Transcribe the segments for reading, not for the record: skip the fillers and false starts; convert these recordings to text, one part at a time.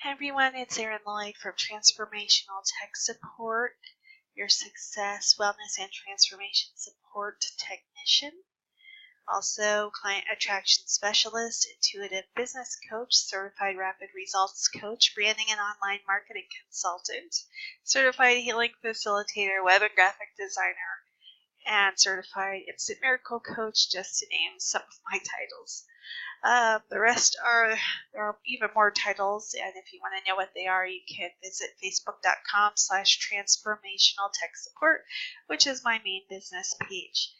Hi everyone, it's Erin Lloyd from Transformational Tech Support, your success, wellness, and transformation support technician. Also, client attraction specialist, intuitive business coach, certified rapid results coach, branding and online marketing consultant, certified healing facilitator, web and graphic designer, and certified instant miracle coach, just to name some of my titles. The rest there are even more titles, and if you want to know what they are, you can visit facebook.com/transformational tech support, which is my main business page.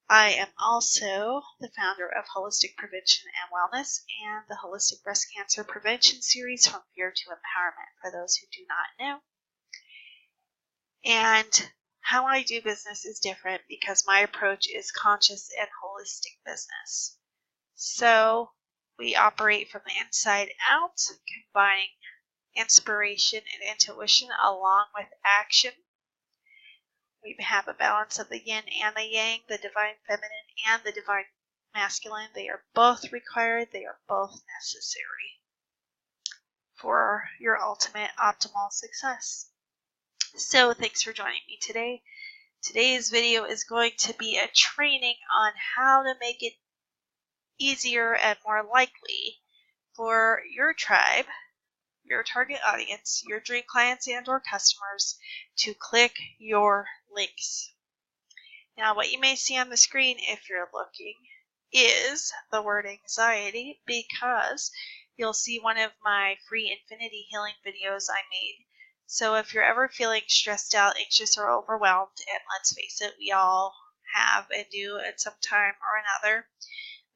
I am also the founder of Holistic Prevention and Wellness and the Holistic Breast Cancer Prevention Series, From Fear to Empowerment, for those who do not know. And how I do business is different because my approach is conscious and holistic business. So we operate from the inside out, combining inspiration and intuition along with action. We have a balance of the yin and the yang, the divine feminine and the divine masculine. They are both required. They are both necessary for your ultimate optimal success. So thanks for joining me today. Today's video is going to be a training on how to make it easier and more likely for your tribe, your target audience, your dream clients and or customers to click your links. Now what you may see on the screen if you're looking is the word anxiety, because you'll see one of my free infinity healing videos I made. So if you're ever feeling stressed out, anxious, or overwhelmed, and let's face it, we all have and do at some time or another,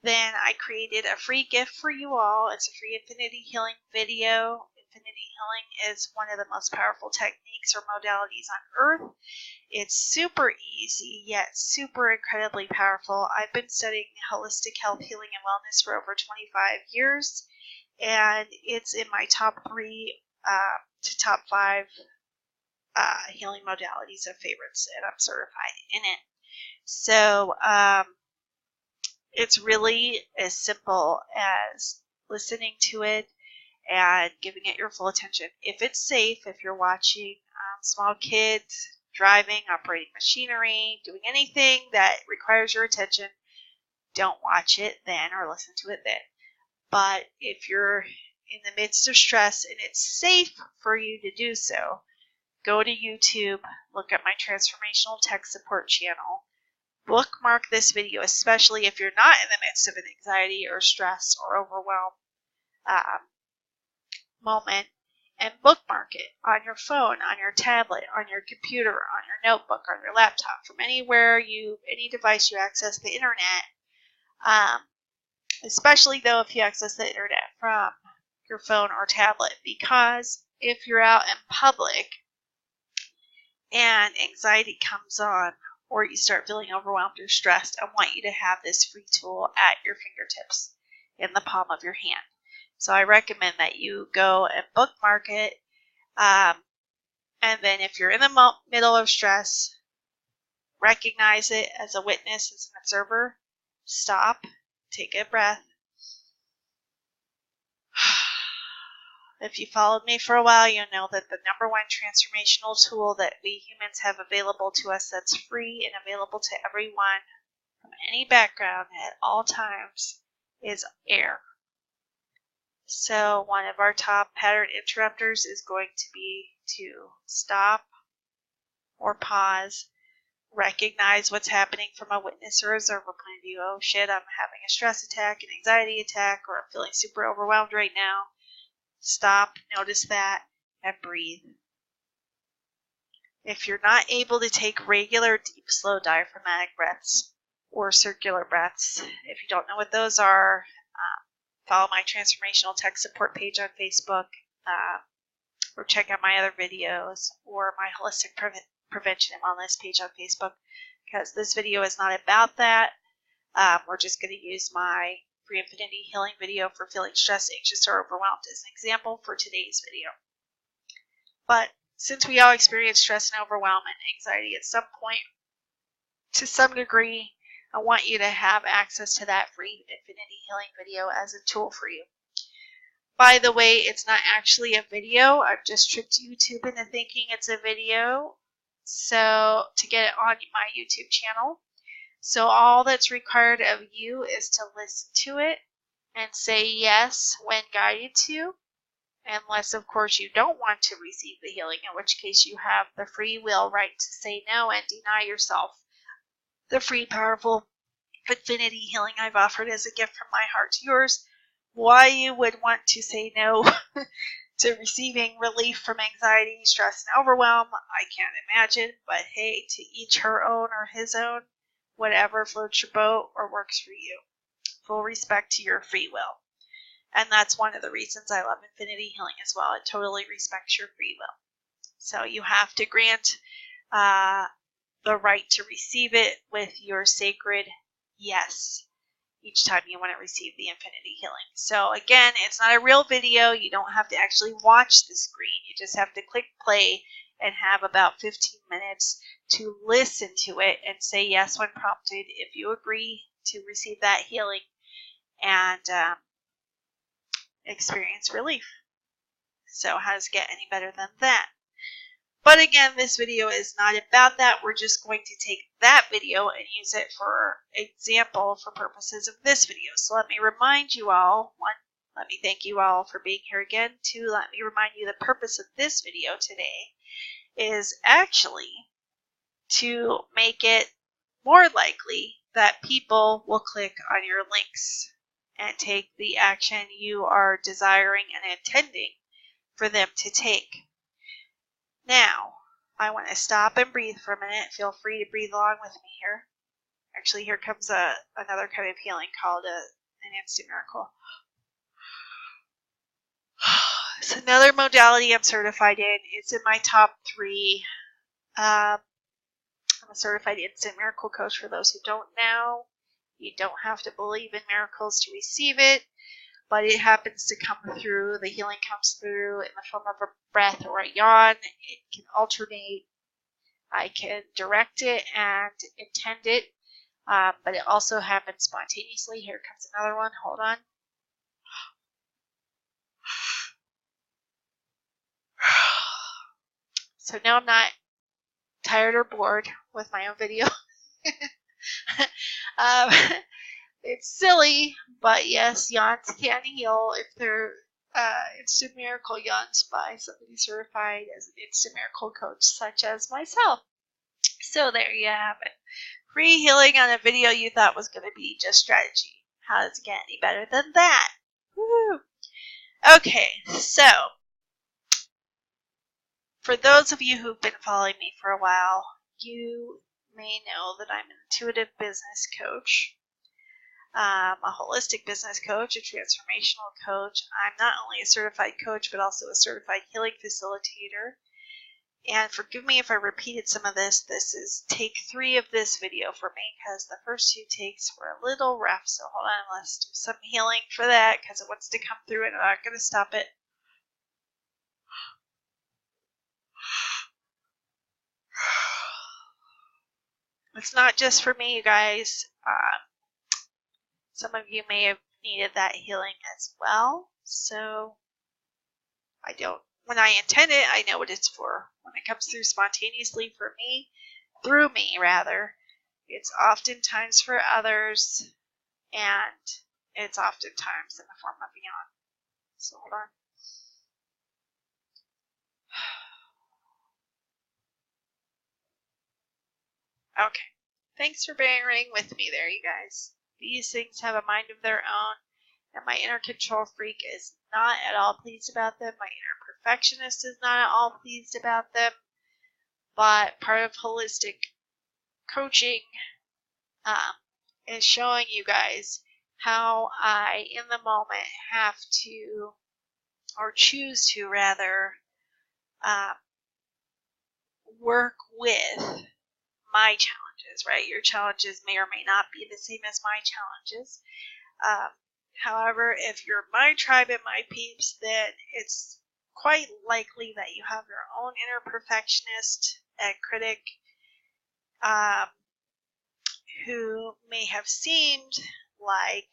then I created a free gift for you all. It's a free infinity healing video. Infinity healing is one of the most powerful techniques or modalities on earth. It's super easy, yet super incredibly powerful. I've been studying holistic health, healing, and wellness for over 25 years, and it's in my top 3 to top 5 healing modalities of favorites, and I'm certified in it. So, it's really as simple as listening to it and giving it your full attention. If it's safe, if you're watching small kids, driving, operating machinery, doing anything that requires your attention, don't watch it then or listen to it then. But if you're in the midst of stress and it's safe for you to do so, go to YouTube, look at my Transformational Tech Support channel, bookmark this video, especially if you're not in the midst of an anxiety or stress or overwhelm moment, and bookmark it on your phone, on your tablet, on your computer, on your notebook, on your laptop, from anywhere any device you access the internet, especially though if you access the internet from your phone or tablet, because if you're out in public and anxiety comes on, or you start feeling overwhelmed or stressed, I want you to have this free tool at your fingertips in the palm of your hand. So I recommend that you go and bookmark it. And then if you're in the middle of stress, recognize it as a witness, as an observer. Stop. Take a breath. If you followed me for a while, you'll know that the #1 transformational tool that we humans have available to us that's free and available to everyone from any background at all times is air. So one of our top pattern interrupters is going to be to stop or pause, recognize what's happening from a witness or observer point of view. Oh shit, I'm having a stress attack, an anxiety attack, or I'm feeling super overwhelmed right now. Stop, notice that, and breathe. If you're not able to take regular, deep, slow, diaphragmatic breaths or circular breaths, if you don't know what those are, follow my Transformational Tech Support page on Facebook, or check out my other videos, or my Holistic Prevention and Wellness page on Facebook, because this video is not about that. We're just going to use my free infinity healing video for feeling stressed, anxious, or overwhelmed as an example for today's video. But since we all experience stress and overwhelm and anxiety at some point, to some degree, I want you to have access to that free infinity healing video as a tool for you. By the way, it's not actually a video. I've just tricked YouTube into thinking it's a video, so to get it on my YouTube channel. So all that's required of you is to listen to it and say yes when guided to, unless of course you don't want to receive the healing, in which case you have the free will right to say no and deny yourself the free, powerful infinity healing I've offered as a gift from my heart to yours. Why you would want to say no to receiving relief from anxiety, stress, and overwhelm, I can't imagine, but hey, to each her own or his own, whatever floats your boat or works for you. Full respect to your free will. And that's one of the reasons I love infinity healing as well. It totally respects your free will. So you have to grant the right to receive it with your sacred yes each time you want to receive the infinity healing. So again, it's not a real video. You don't have to actually watch the screen. You just have to click play and have about 15 minutes to listen to it and say yes when prompted if you agree to receive that healing and experience relief. So how does it get any better than that? But again, this video is not about that. We're just going to take that video and use it for example for purposes of this video. So let me remind you all, one, let me thank you all for being here again. Two, let me remind you the purpose of this video today is actually to make it more likely that people will click on your links and take the action you are desiring and intending for them to take. Now, I want to stop and breathe for a minute. Feel free to breathe along with me here. Actually, here comes another kind of healing called an instant miracle. It's another modality I'm certified in. It's in my top 3. I'm a certified instant miracle coach for those who don't know. You don't have to believe in miracles to receive it, but it happens to come through. The healing comes through in the form of a breath or a yawn. It can alternate. I can direct it and intend it, but it also happens spontaneously. Here comes another one. Hold on. So now I'm not tired or bored with my own video. It's silly, but yes, yawns can heal if they're instant miracle yawns by somebody certified as an instant miracle coach, such as myself. So there you have it. Free healing on a video you thought was going to be just strategy. How does it get any better than that? Woo! Okay, so for those of you who've been following me for a while, you may know that I'm an intuitive business coach. A holistic business coach, a transformational coach. I'm not only a certified coach, but also a certified healing facilitator. And forgive me if I repeated some of this. This is take 3 of this video for me because the first 2 takes were a little rough. So hold on, let's do some healing for that because it wants to come through and I'm not going to stop it. It's not just for me, you guys. Some of you may have needed that healing as well. So when I intend it, I know what it's for. When it comes through spontaneously for me, through me rather, it's oftentimes for others, and it's oftentimes in the form of yawn. So hold on. Okay. Thanks for bearing with me there, you guys. These things have a mind of their own, and my inner control freak is not at all pleased about them. My inner perfectionist is not at all pleased about them. But part of holistic coaching is showing you guys how I, in the moment, have to, or choose to rather, work with my challenges, right? Your challenges may or may not be the same as my challenges. However, if you're my tribe and my peeps, then it's quite likely that you have your own inner perfectionist and critic who may have seemed like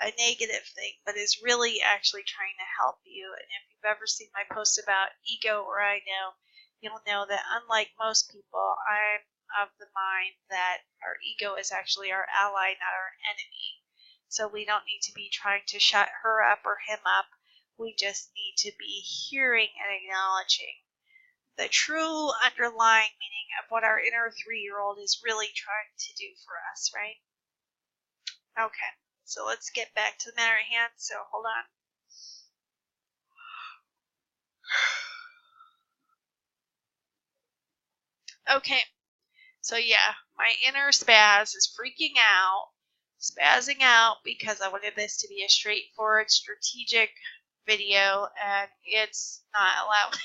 a negative thing, but is really actually trying to help you. And if you've ever seen my post about ego or I know, you'll know that unlike most people, I'm of the mind that our ego is actually our ally, not our enemy. So we don't need to be trying to shut her up or him up. We just need to be hearing and acknowledging the true underlying meaning of what our inner 3-year-old is really trying to do for us, right? Okay, so let's get back to the matter at hand. So hold on. Okay, so yeah, my inner spaz is spazzing out because I wanted this to be a straightforward, strategic video, and it's not allowing.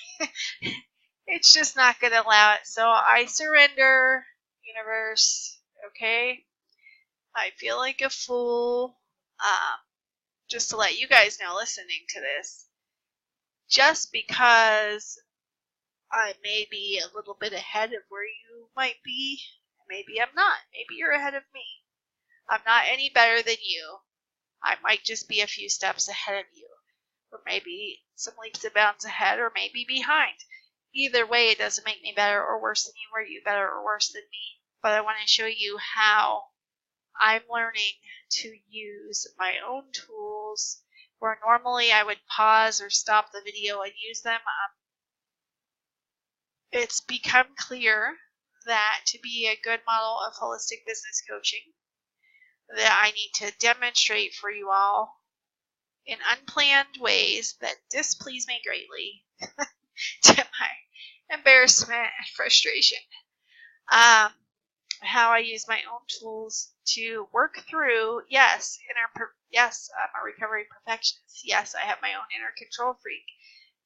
It's just not going to allow it. So I surrender, universe. Okay, I feel like a fool. Just to let you guys know, listening to this, just because I may be a little bit ahead of where you might be, maybe I'm not. Maybe you're ahead of me. I'm not any better than you. I might just be a few steps ahead of you, or maybe some leaps and bounds ahead, or maybe behind. Either way, it doesn't make me better or worse than you, or you better or worse than me. But I want to show you how I'm learning to use my own tools where normally I would pause or stop the video and use them. It's become clear that to be a good model of holistic business coaching, that I need to demonstrate for you all in unplanned ways that displease me greatly to my embarrassment and frustration. How I use my own tools to work through, yes, I'm a recovery perfectionist. Yes, I have my own inner control freak.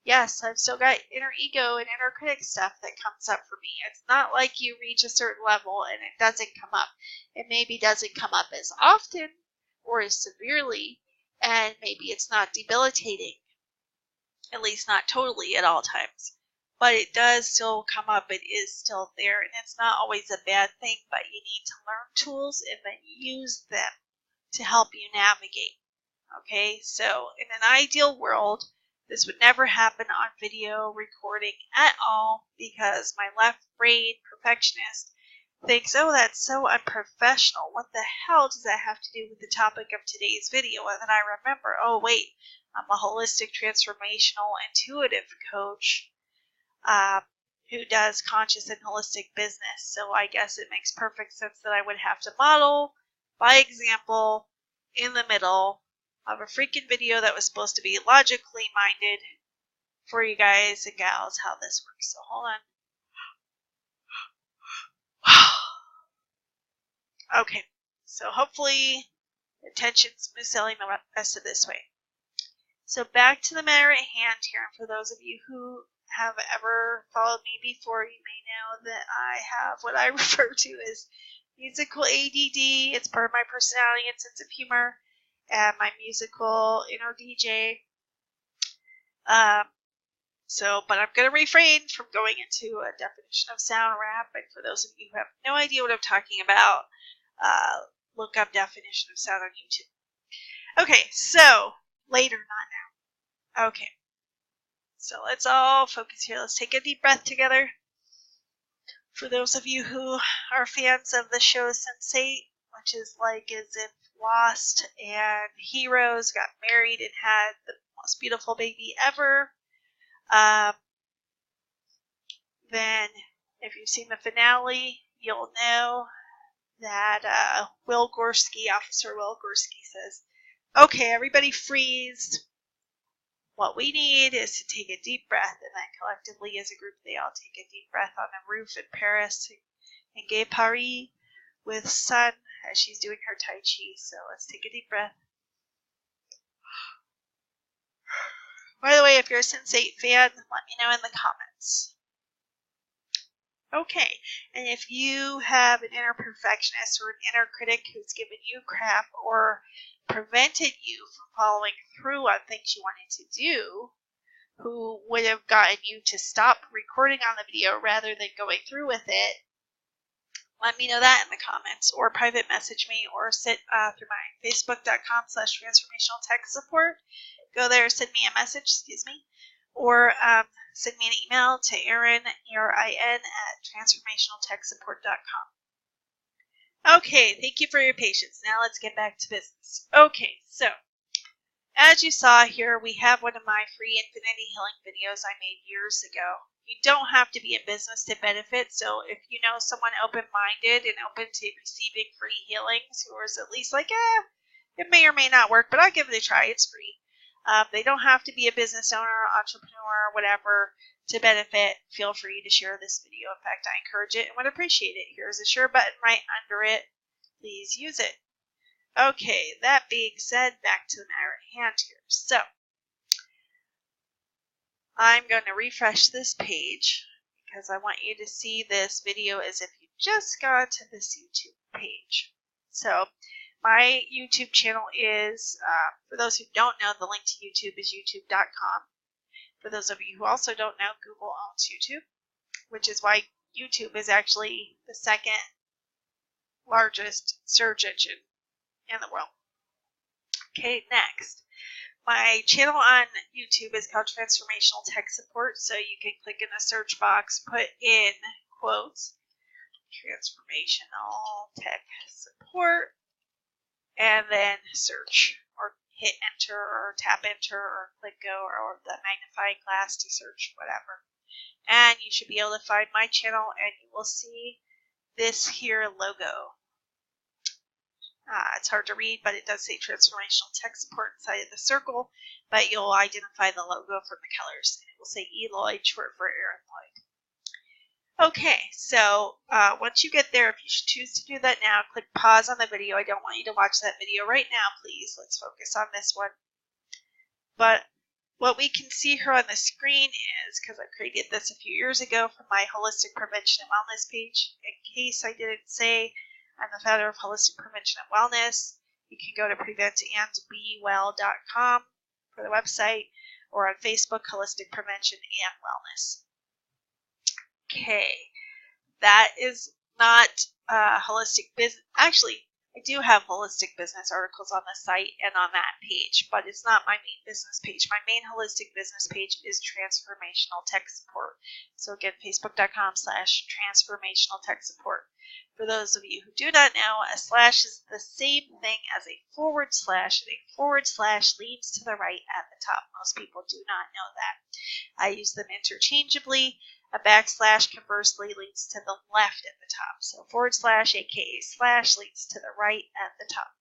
Yes, I've still got inner ego and inner critic stuff that comes up for me. It's not like you reach a certain level and it doesn't come up. It maybe doesn't come up as often or as severely, and maybe it's not debilitating, at least not totally at all times. But it does still come up. It is still there, and it's not always a bad thing, but you need to learn tools and then use them to help you navigate. Okay, so in an ideal world, this would never happen on video recording at all because my left brain perfectionist thinks, oh, that's so unprofessional. What the hell does that have to do with the topic of today's video? And then I remember, oh, wait, I'm a holistic, transformational, intuitive coach who does conscious and holistic business. So I guess it makes perfect sense that I would have to model by example in the middle of a freaking video that was supposed to be logically minded for you guys and gals how this works. So hold on. Okay, so hopefully the tension smooth sailing the rest of this way. So back to the matter at hand here, and for those of you who have ever followed me before, you may know that I have what I refer to as musical ADD. It's part of my personality and sense of humor, and my musical inner DJ. But I'm going to refrain from going into a definition of sound rap, and for those of you who have no idea what I'm talking about, look up definition of sound on YouTube. Okay, so later, not now. Okay. So let's all focus here. Let's take a deep breath together. For those of you who are fans of the show Sense8, which is like as if Lost and heroes got married and had the most beautiful baby ever, then if you've seen the finale, you'll know that Officer Will Gorski says, okay, everybody freeze. What we need is to take a deep breath, and then collectively as a group, they all take a deep breath on the roof in Paris, in Gay Paris, with Sun as she's doing her Tai Chi. So let's take a deep breath. By the way, if you're a Sense8 fan, let me know in the comments. Okay, and if you have an inner perfectionist or an inner critic who's given you crap or prevented you from following through on things you wanted to do, who would have gotten you to stop recording on the video rather than going through with it, Let me know that in the comments, or private message me, or sit through my facebook.com/transformational tech support. Go there, send me a message, or send me an email to Erin, ERIN, at transformationaltechsupport.com. Okay, thank you for your patience. Now let's get back to business. Okay, so as you saw here, we have one of my free Infinity Healing videos I made years ago. You don't have to be in business to benefit, so if you know someone open-minded and open to receiving free healings who is at least like, it may or may not work, but I'll give it a try, it's free. They don't have to be a business owner, entrepreneur, whatever, to benefit. Feel free to share this video. In fact, I encourage it and would appreciate it. Here's a share button right under it. Please use it. Okay, that being said, back to the matter at hand here. So, I'm going to refresh this page because I want you to see this video as if you just got to this YouTube page. So, my YouTube channel is, for those who don't know, the link to YouTube is youtube.com. For those of you who also don't know, Google owns YouTube, which is why YouTube is actually the second largest search engine in the world. Okay, next. My channel on YouTube is called Transformational Tech Support, so you can click in the search box, put in quotes, Transformational Tech Support, and then search, or hit enter, or tap enter, or click go, or the magnifying glass to search, whatever. And you should be able to find my channel, and you will see this here logo. It's hard to read, but it does say Transformational Tech Support inside of the circle, but you'll identify the logo from the colors. It will say E. Lloyd, short for Erin Lloyd. Okay, so once you get there, if you choose to do that now, click pause on the video. I don't want you to watch that video right now, please. Let's focus on this one. But what we can see here on the screen is, because I created this a few years ago from my Holistic Prevention and Wellness page, in case I didn't say, I'm the founder of Holistic Prevention and Wellness. You can go to preventandbewell.com for the website, or on Facebook, Holistic Prevention and Wellness. Okay, that is not holistic business. Actually, I do have holistic business articles on the site and on that page, but it's not my main business page. My main holistic business page is Transformational Tech Support. So again, facebook.com/Transformational Tech Support. For those of you who do not know, a slash is the same thing as a forward slash, and a forward slash leads to the right at the top. Most people do not know that. I use them interchangeably. A backslash conversely leads to the left at the top. So forward slash, aka slash, leads to the right at the top.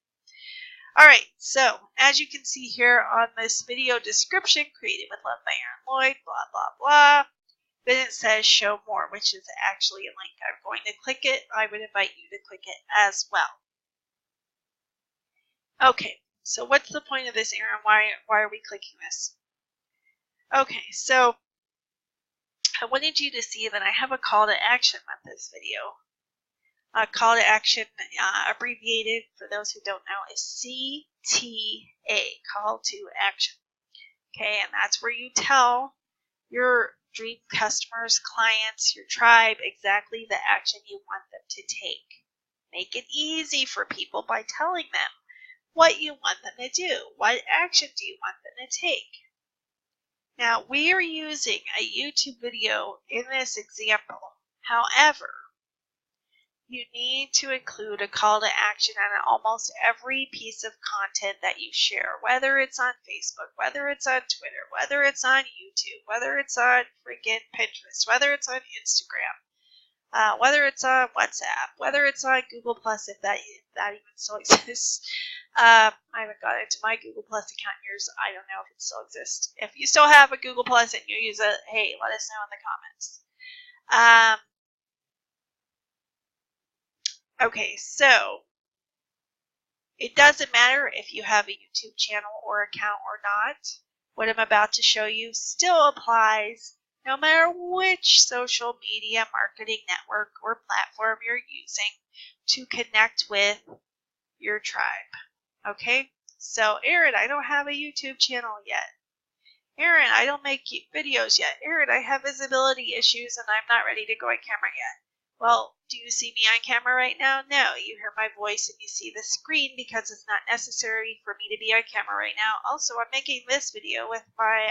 Alright, so as you can see here on this video description, created with love by Erin Lloyd, blah, blah, blah. Then it says show more, which is actually a link. I'm going to click it. I would invite you to click it as well. Okay, so what's the point of this, Erin? Why are we clicking this? Okay, so I wanted you to see that I have a call to action with this video. A call to action, abbreviated for those who don't know, is CTA, call to action. Okay, and that's where you tell your dream customers, clients, your tribe exactly the action you want them to take. Make it easy for people by telling them what you want them to do. What action do you want them to take? Now, we are using a YouTube video in this example. However, you need to include a call to action on almost every piece of content that you share, whether it's on Facebook, whether it's on Twitter, whether it's on YouTube, whether it's on freaking Pinterest, whether it's on Instagram, whether it's on WhatsApp, whether it's on Google Plus, if that even still exists. I haven't got into my Google Plus account in years. I don't know if it still exists. If you still have a Google Plus and you use it, hey, let us know in the comments. Okay, so it doesn't matter if you have a YouTube channel or account or not. What I'm about to show you still applies no matter which social media marketing network or platform you're using to connect with your tribe. Okay, so Erin, I don't have a YouTube channel yet. Erin, I don't make videos yet. Erin, I have visibility issues and I'm not ready to go on camera yet. Well, do you see me on camera right now? No, you hear my voice and you see the screen because it's not necessary for me to be on camera right now. Also, I'm making this video with my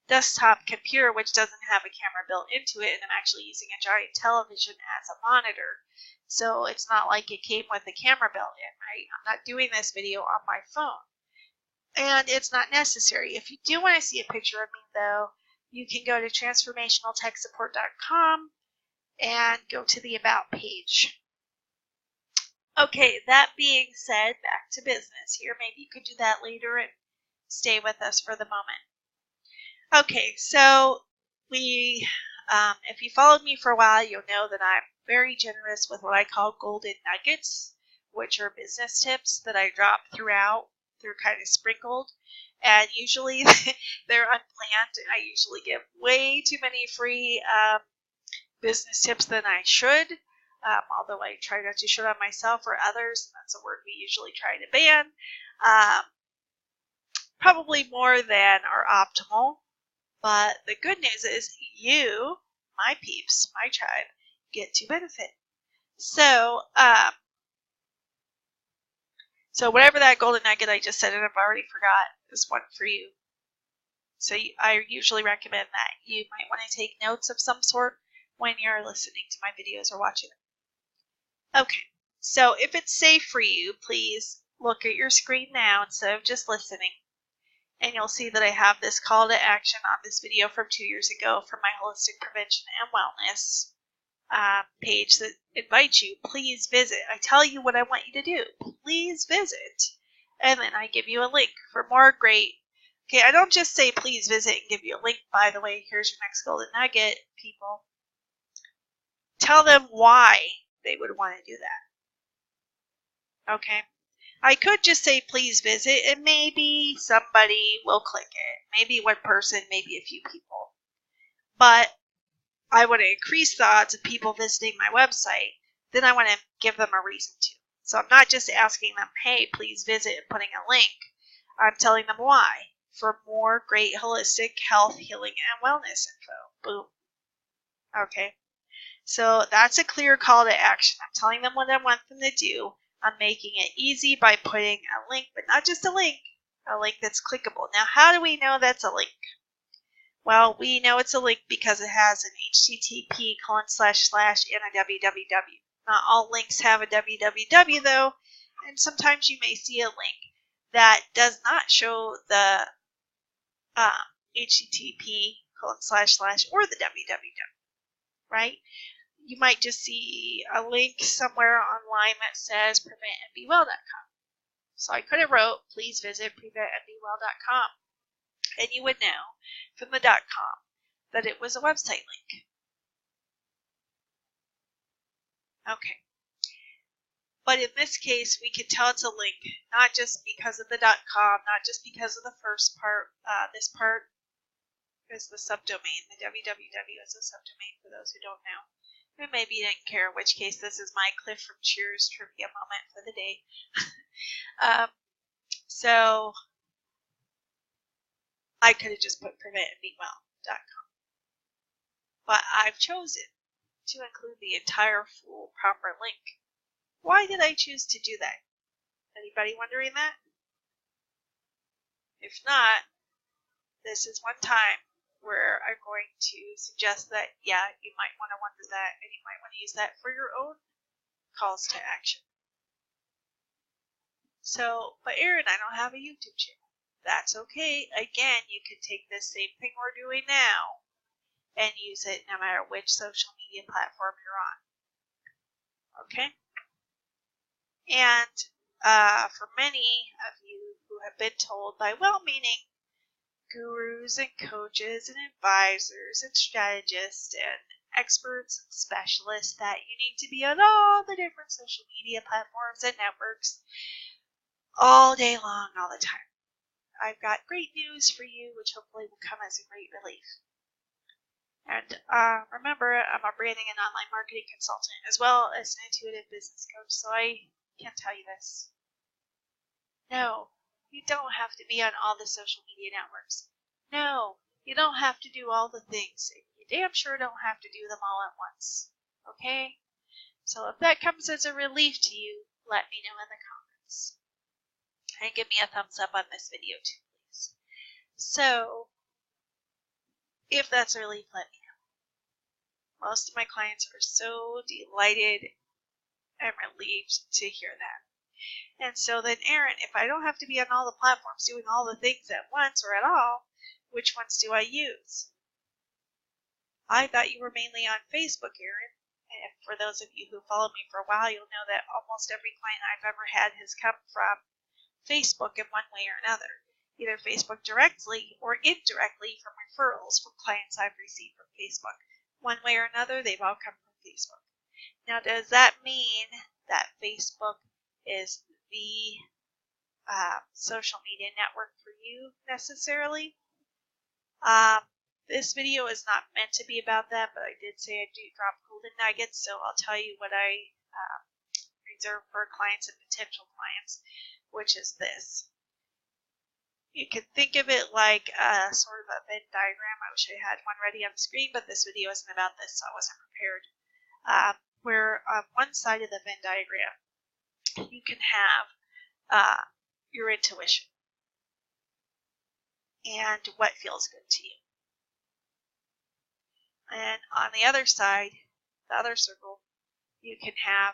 desktop computer, which doesn't have a camera built into it, and I'm actually using a giant television as a monitor. So it's not like it came with a camera built in, right? I'm not doing this video on my phone. And it's not necessary. If you do want to see a picture of me, though, you can go to transformationaltechsupport.com and go to the About page. Okay, that being said, back to business here. Maybe you could do that later and stay with us for the moment. Okay, so if you followed me for a while, you'll know that I'm very generous with what I call golden nuggets, which are business tips that I drop throughout. They're kind of sprinkled, and usually they're unplanned. I usually give way too many free business tips than I should, although I try not to shit on myself or others. That's a word we usually try to ban. Probably more than are optimal. But the good news is you, my peeps, my tribe, get to benefit. So whatever that golden nugget I just said, and I've already forgot, is one for you. So I usually recommend that you might want to take notes of some sort when you're listening to my videos or watching them. Okay, so if it's safe for you, please look at your screen now instead of just listening. And you'll see that I have this call to action on this video from 2 years ago from my Holistic Prevention and Wellness page that invites you, please visit. I tell you what I want you to do. Please visit. And then I give you a link for more great. Okay, I don't just say please visit and give you a link. By the way, here's your next golden nugget, people. Tell them why they would want to do that. Okay? I could just say please visit and maybe somebody will click it. Maybe one person, maybe a few people. But I want to increase the odds of people visiting my website. Then I want to give them a reason to. So I'm not just asking them, hey, please visit and putting a link. I'm telling them why. For more great holistic health, healing, and wellness info. Boom. Okay. So that's a clear call to action. I'm telling them what I want them to do. I'm making it easy by putting a link, but not just a link that's clickable. Now, how do we know that's a link? Well, we know it's a link because it has an HTTP:/ and a www. Not all links have a www though, and sometimes you may see a link that does not show the HTTP:/ or the www, right? You might just see a link somewhere online that says preventandbewell.com. So I could have wrote, please visit preventandbewell.com. And you would know from the .com that it was a website link. Okay. But in this case, we can tell it's a link, not just because of the .com, not just because of the first part. This part is the subdomain. The www is a subdomain for those who don't know. And maybe you didn't care, in which case this is my Cliff from Cheers trivia moment for the day. So I could have just put preventandbewell.com. But I've chosen to include the entire full proper link. Why did I choose to do that? Anybody wondering that? If not, this is one time where I'm going to suggest that, yeah, you might want to wonder that, and you might want to use that for your own calls to action. So, but Erin, I don't have a YouTube channel. That's okay. Again, you can take this same thing we're doing now and use it no matter which social media platform you're on. Okay? And for many of you who have been told by well-meaning gurus and coaches and advisors and strategists and experts and specialists that you need to be on all the different social media platforms and networks all day long, all the time. I've got great news for you, which hopefully will come as a great relief. And remember, I'm a branding and online marketing consultant as well as an intuitive business coach, so I can tell you this. No, you don't have to be on all the social media networks. No, you don't have to do all the things. You damn sure don't have to do them all at once. Okay? So if that comes as a relief to you, let me know in the comments. And give me a thumbs up on this video too, please. So, if that's a relief, let me know. Most of my clients are so delighted and relieved to hear that. And so then, Erin, if I don't have to be on all the platforms doing all the things at once or at all, which ones do I use? I thought you were mainly on Facebook, Erin. And for those of you who followed me for a while, you'll know that almost every client I've ever had has come from Facebook in one way or another. Either Facebook directly or indirectly from referrals from clients I've received from Facebook. One way or another, they've all come from Facebook. Now, does that mean that Facebook is the social media network for you necessarily? This video is not meant to be about that, but I did say I do drop golden nuggets, so I'll tell you what I reserve for clients and potential clients, which is this. You can think of it like a sort of a Venn diagram. I wish I had one ready on the screen, but this video isn't about this, so I wasn't prepared. Where on one side of the Venn diagram, you can have your intuition and what feels good to you. And on the other side, the other circle, you can have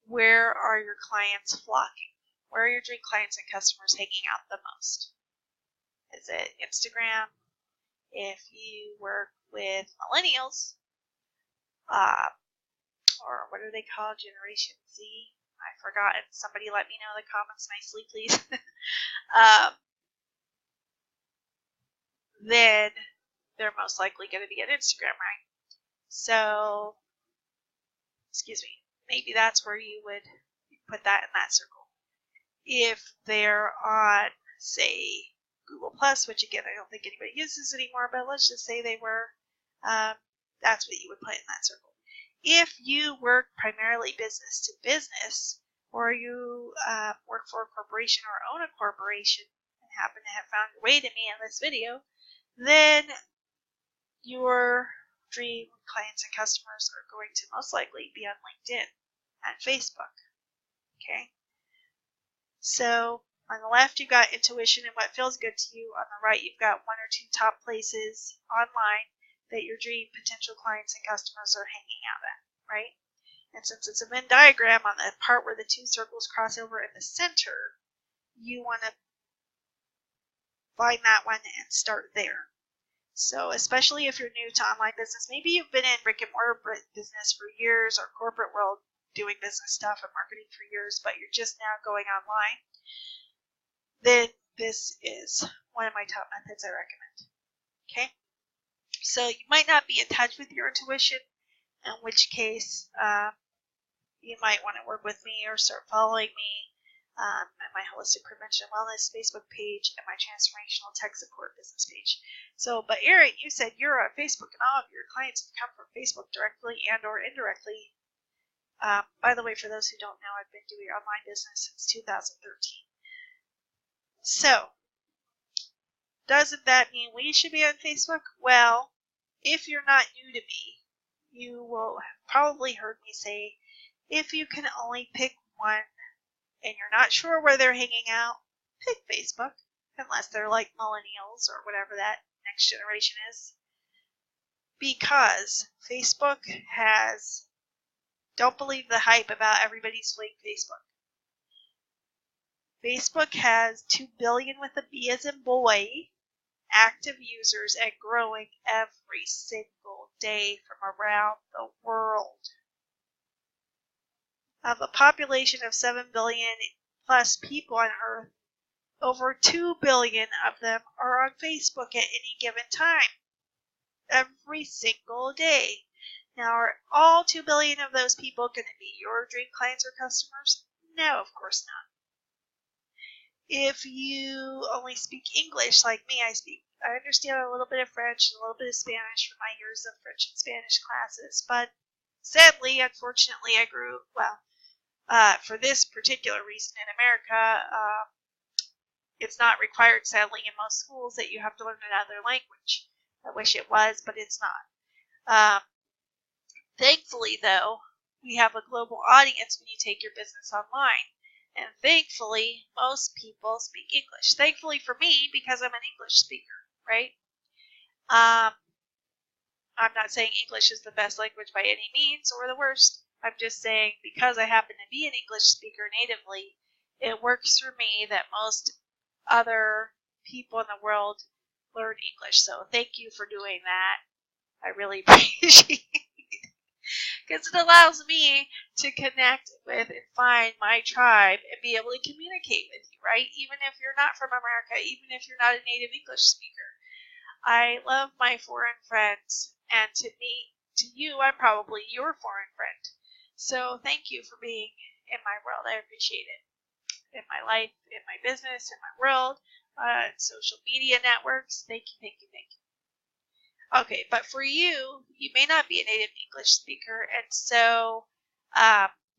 where are your clients flocking? Where are your dream clients and customers hanging out the most? Is it Instagram? If you work with millennials, or what are they called? Generation Z? I've forgotten. Somebody let me know in the comments nicely, please. Then they're most likely going to be on Instagram, right? So, excuse me, maybe that's where you would put that in that circle. If they're on, say, Google Plus, which again I don't think anybody uses anymore, but let's just say they were, that's what you would put in that circle. If you work primarily business to business, or you work for a corporation or own a corporation and happen to have found your way to me in this video, then your dream clients and customers are going to most likely be on LinkedIn and Facebook. Okay? So on the left, you've got intuition and what feels good to you. On the right, you've got one or two top places online that your dream potential clients and customers are hanging out at, right? And since it's a Venn diagram, on the part where the two circles cross over in the center, you want to find that one and start there. So especially if you're new to online business, maybe you've been in brick and mortar business for years or corporate world doing business stuff and marketing for years, but you're just now going online, then this is one of my top methods I recommend. Okay? So you might not be in touch with your intuition, in which case you might want to work with me or start following me on my Holistic Prevention and Wellness Facebook page and my Transformational Tech Support business page. So, but Erin, you said you're on Facebook and all of your clients have come from Facebook directly and or indirectly. By the way, for those who don't know, I've been doing online business since 2013. So, doesn't that mean we should be on Facebook? Well, if you're not new to me, you will have probably heard me say, if you can only pick one and you're not sure where they're hanging out, pick Facebook, unless they're like millennials or whatever that next generation is. Because Facebook has, don't believe the hype about everybody's fake Facebook. Facebook has 2 billion with a B as in boy active users and growing every single day from around the world. Of a population of 7 billion plus people on Earth, over 2 billion of them are on Facebook at any given time, every single day. Now, are all 2 billion of those people going to be your dream clients or customers? No, of course not. If you only speak English like me, I understand a little bit of French and a little bit of Spanish from my years of French and Spanish classes, but sadly, unfortunately, I grew, for this particular reason in America, it's not required, sadly, in most schools that you have to learn another language. I wish it was, but it's not. Thankfully, though, we have a global audience when you take your business online. And thankfully, most people speak English. Thankfully for me, because I'm an English speaker, right? I'm not saying English is the best language by any means or the worst. I'm just saying because I happen to be an English speaker natively, it works for me that most other people in the world learn English. So thank you for doing that. I really appreciate it because it allows me to connect with and find my tribe and be able to communicate with you, right? Even if you're not from America, even if you're not a native English speaker. I love my foreign friends, and to you, I'm probably your foreign friend. So thank you for being in my world. I appreciate it. In my life, in my business, in my world, social media networks. Thank you, thank you, thank you. Okay, but for you, you may not be a native English speaker, and so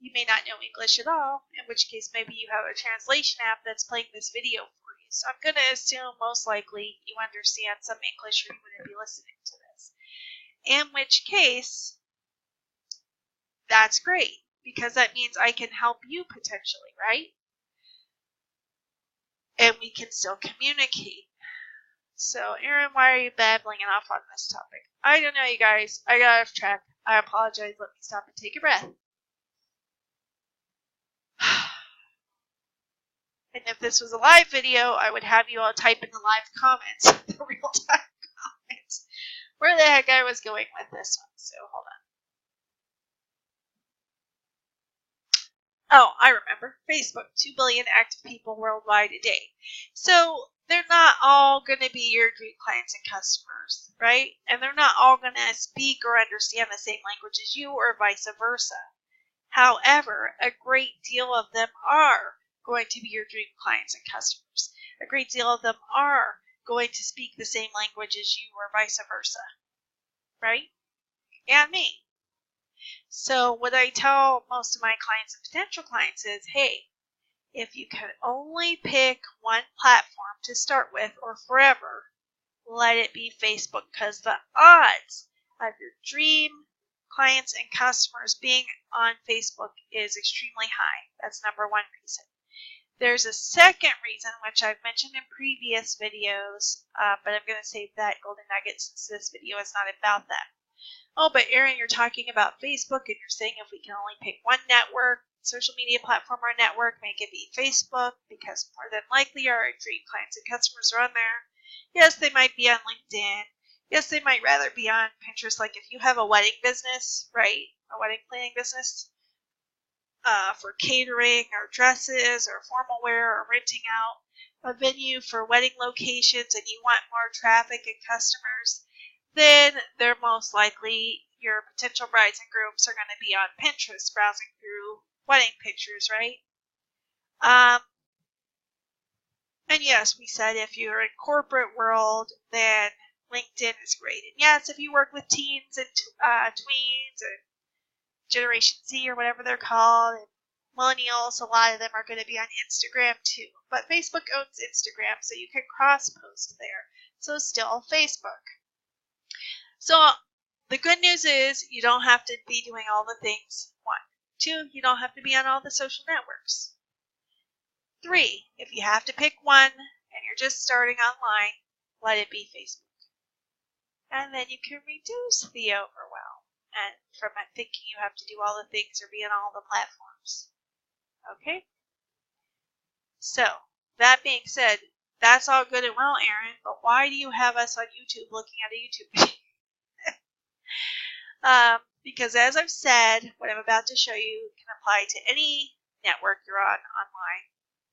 you may not know English at all, in which case maybe you have a translation app that's playing this video for you. So I'm going to assume most likely you understand some English or you wouldn't be listening to this. In which case, that's great, because that means I can help you potentially, right? And we can still communicate. So, Erin, why are you babbling off on this topic? I don't know, you guys. I got off track. I apologize. Let me stop and take a breath. And if this was a live video, I would have you all type in the live comments, the real-time comments, where the heck I was going with this one. So, hold on. Oh, I remember. Facebook, 2 billion active people worldwide a day. So, they're not all going to be your dream clients and customers, right? And they're not all going to speak or understand the same language as you or vice versa. However, a great deal of them are going to be your dream clients and customers. A great deal of them are going to speak the same language as you or vice versa, right? And me. So what I tell most of my clients and potential clients is, hey, if you can only pick one platform to start with or forever, let it be Facebook, because the odds of your dream clients and customers being on Facebook is extremely high. That's number one reason. There's a second reason, which I've mentioned in previous videos, but I'm going to save that golden nugget since this video is not about that. Oh, but Erin, you're talking about Facebook, and you're saying if we can only pick one network, social media platform or network, make it be Facebook, because more than likely our dream clients and customers are on there. Yes, they might be on LinkedIn. Yes, they might rather be on Pinterest. Like if you have a wedding business, right? A wedding planning business for catering or dresses or formal wear or renting out a venue for wedding locations and you want more traffic and customers, then they're most likely your potential brides and grooms are going to be on Pinterest browsing through wedding pictures, right? And yes, we said if you're in corporate world, then LinkedIn is great. And yes, if you work with teens and tweens and Generation Z or whatever they're called, and millennials, a lot of them are going to be on Instagram too. But Facebook owns Instagram, so you can cross-post there. So still Facebook. So the good news is you don't have to be doing all the things. 1. 2, you don't have to be on all the social networks. 3, if you have to pick one and you're just starting online, let it be Facebook. And then you can reduce the overwhelm and from thinking you have to do all the things or be on all the platforms. Okay? So, that being said, that's all good and well, Erin, but why do you have us on YouTube looking at a YouTube video? Because as I've said, what I'm about to show you can apply to any network you're on online,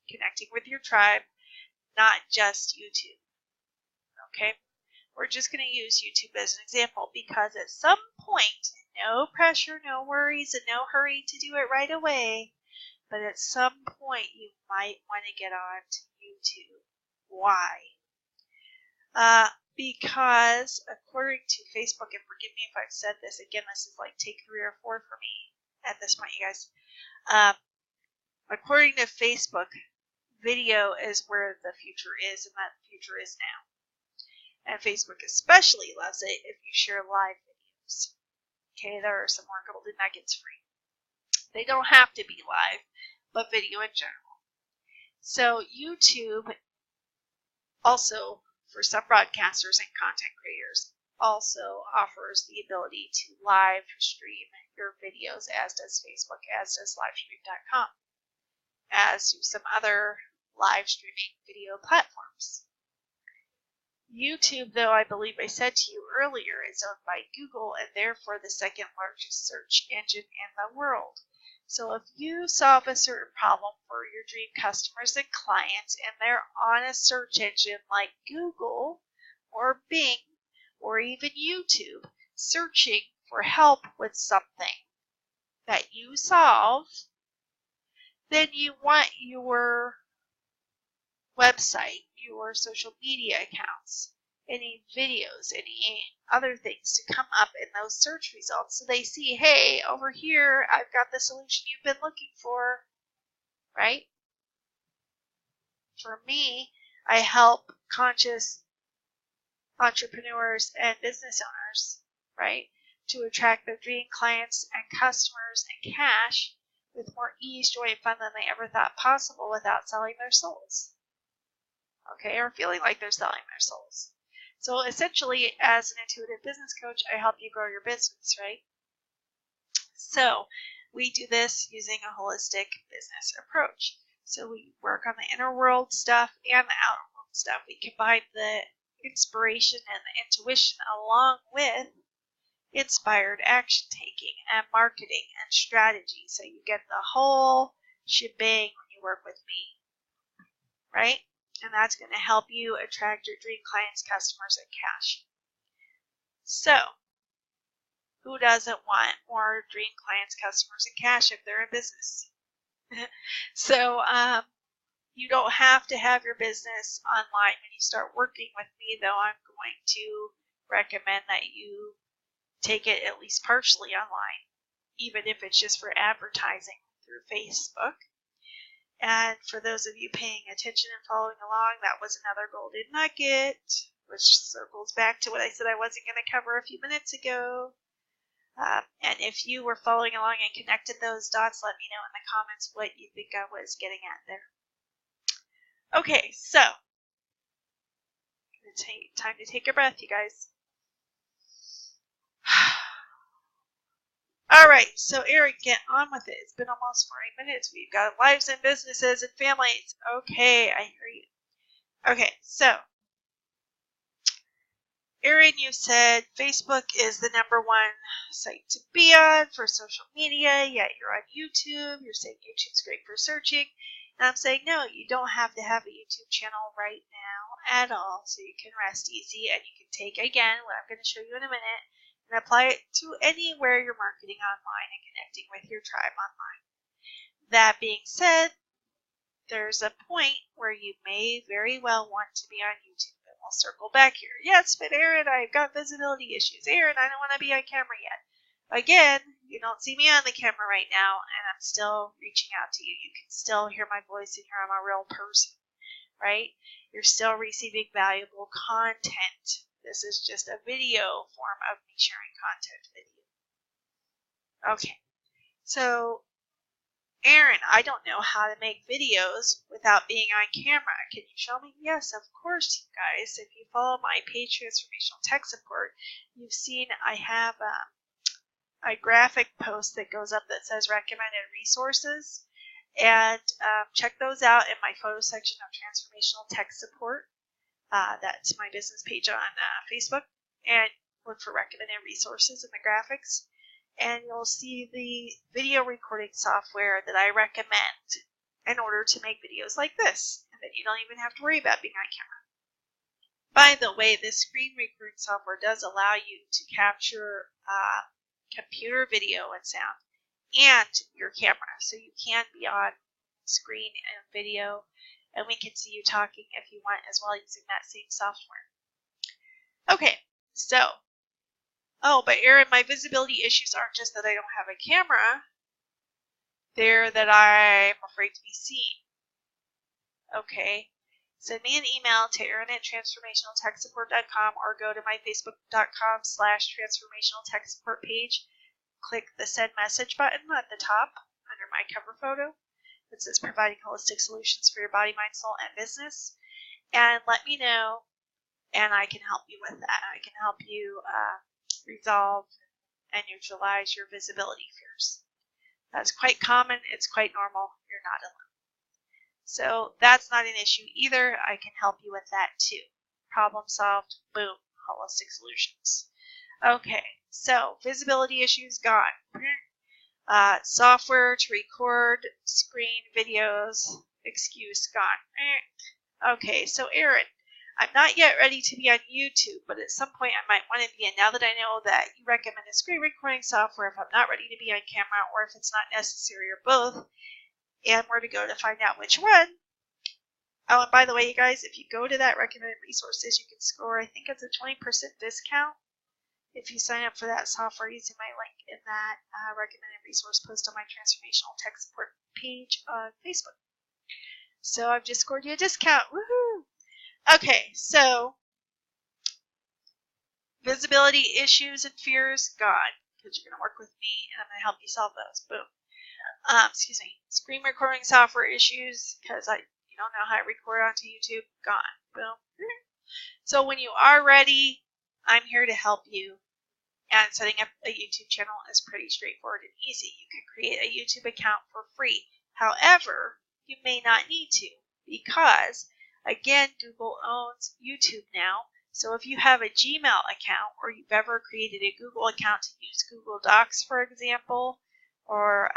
connecting with your tribe, not just YouTube. Okay? We're just going to use YouTube as an example because at some point, no pressure, no worries, and no hurry to do it right away, but at some point you might want to get on to YouTube. Why? Because according to Facebook, and forgive me if I've said this again, this is like take 3 or 4 for me at this point, you guys. According to Facebook, video is where the future is, and that future is now. And Facebook especially loves it if you share live videos. Okay, there are some more golden nuggets for you. They don't have to be live, but video in general. So YouTube also, for some broadcasters and content creators, also offers the ability to live stream your videos, as does Facebook, as does Livestream.com, as do some other live streaming video platforms. YouTube, though, I believe I said to you earlier, is owned by Google and therefore the second largest search engine in the world. So if you solve a certain problem for your dream customers and clients and they're on a search engine like Google or Bing or even YouTube searching for help with something that you solve, then you want your website, your social media accounts, any videos, any other things to come up in those search results so they see, hey, over here, I've got the solution you've been looking for, right? For me, I help conscious entrepreneurs and business owners, right, to attract their dream clients and customers and cash with more ease, joy, and fun than they ever thought possible without selling their souls. Okay, or feeling like they're selling their souls. So essentially, as an intuitive business coach, I help you grow your business, right? So we do this using a holistic business approach. So we work on the inner world stuff and the outer world stuff. We combine the inspiration and the intuition along with inspired action taking and marketing and strategy. So you get the whole shebang when you work with me, right? And that's going to help you attract your dream clients, customers, and cash. So, who doesn't want more dream clients, customers, and cash if they're in business? So, you don't have to have your business online when you start working with me, though I'm going to recommend that you take it at least partially online, even if it's just for advertising through Facebook. And for those of you paying attention and following along, that was another golden nugget, which circles back to what I said I wasn't going to cover a few minutes ago. And if you were following along and connected those dots, let me know in the comments what you think I was getting at there. Okay, so time to take a breath, you guys. All right, so Erin, get on with it. It's been almost 40 minutes. We've got lives and businesses and families. Okay, I hear you. Okay, so Erin, you said Facebook is the #1 site to be on for social media, yet you're on YouTube. You're saying YouTube's great for searching. And I'm saying, no, you don't have to have a YouTube channel right now at all, so you can rest easy and you can take, again, what I'm going to show you in a minute, and apply it to anywhere you're marketing online and connecting with your tribe online. That being said, there's a point where you may very well want to be on YouTube, and we'll circle back here. Yes, but Erin, I've got visibility issues. Erin, I don't want to be on camera yet. Again, you don't see me on the camera right now, and I'm still reaching out to you. You can still hear my voice and hear I'm a real person, right? You're still receiving valuable content. This is just a video form of me sharing content with you. Okay, so Erin, I don't know how to make videos without being on camera. Can you show me? Yes, of course, you guys. If you follow my paid transformational tech support, you've seen I have a graphic post that goes up that says recommended resources. And check those out in my photo section of transformational tech support. That's my business page on Facebook, and look for recommended resources in the graphics, and you'll see the video recording software that I recommend in order to make videos like this, and then you don't even have to worry about being on camera. By the way, this screen recording software does allow you to capture computer video and sound and your camera, so you can be on screen and video, and we can see you talking if you want as well using that same software. Okay, so, but Erin, my visibility issues aren't just that I don't have a camera, they're that I'm afraid to be seen. Okay, send me an email to Erin@transformationaltechsupport.com or go to my facebook.com/transformationaltechsupport page click the Send Message button at the top under my cover photo. It says Providing Holistic Solutions for Your Body, Mind, Soul, and Business. And let me know, and I can help you with that. I can help you resolve and neutralize your visibility fears. That's quite common. It's quite normal. You're not alone. So that's not an issue either. I can help you with that too. Problem solved. Boom. Holistic solutions. Okay, so visibility issues gone. Software to record screen videos. Excuse gone. Okay, so Erin, I'm not yet ready to be on YouTube, but at some point I might want to be. And now that I know that you recommend a screen recording software if I'm not ready to be on camera or if it's not necessary or both, and where to go to find out which one. Oh, and by the way, you guys, if you go to that recommended resources, you can score, I think it's a 20% discount if you sign up for that software using my link in that recommended resource post on my Transformational Tech Support page on Facebook. So I've just scored you a discount. Woohoo! Okay, so visibility issues and fears gone, because you're going to work with me and I'm going to help you solve those. Boom. Excuse me. Screen recording software issues, because you don't know how to record onto YouTube. Gone. Boom. So when you are ready, I'm here to help you. And setting up a YouTube channel is pretty straightforward and easy. You can create a YouTube account for free. However, you may not need to, because again, Google owns YouTube now. So if you have a Gmail account, or you've ever created a Google account to use Google Docs, for example, or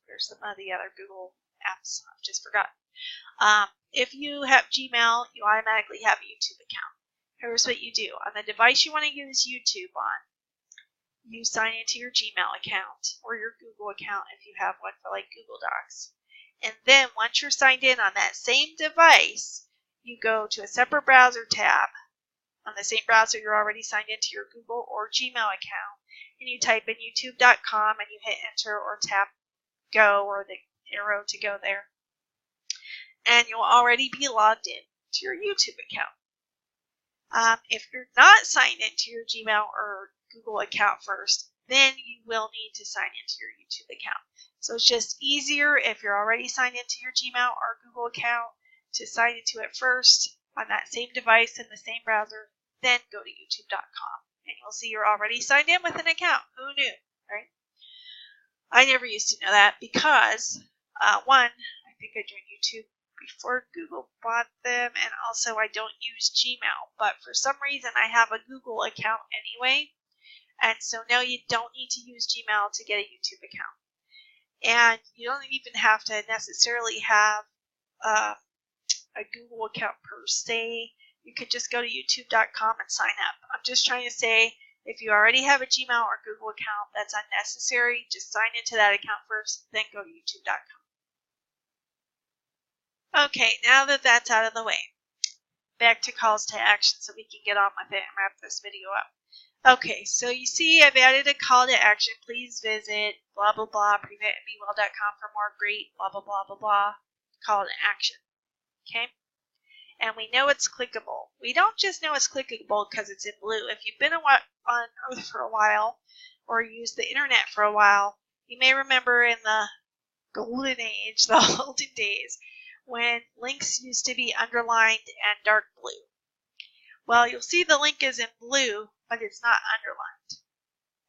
there's some of the other Google apps I've just forgotten. If you have Gmail, you automatically have a YouTube account. Here's what you do. On the device you want to use YouTube on, you sign into your Gmail account or your Google account if you have one for like Google Docs. And then once you're signed in on that same device, you go to a separate browser tab on the same browser you're already signed into your Google or Gmail account, and you type in youtube.com and you hit enter or tap go or the arrow to go there. And you'll already be logged in to your YouTube account. If you're not signed into your Gmail or Google account first, then you will need to sign into your YouTube account. So it's just easier if you're already signed into your Gmail or Google account to sign into it first on that same device in the same browser, then go to youtube.com and you'll see you're already signed in with an account. Who knew, right? I never used to know that because, one, I think I joined YouTube before Google bought them, and also I don't use Gmail, but for some reason I have a Google account anyway, and so now you don't need to use Gmail to get a YouTube account. And you don't even have to necessarily have a Google account per se. You could just go to youtube.com and sign up. I'm just trying to say, if you already have a Gmail or Google account, that's unnecessary. Just sign into that account first, then go to youtube.com. Okay, now that that's out of the way, back to calls to action so we can get on with it and wrap this video up. Okay, so you see I've added a call to action. Please visit blah blah blah preventandbewell.com for more great blah blah blah blah blah call to action. Okay? And we know it's clickable. We don't just know it's clickable because it's in blue. If you've been on Earth for a while or used the internet for a while, you may remember in the golden age, the olden days, when links used to be underlined and dark blue. Well, you'll see the link is in blue, but it's not underlined,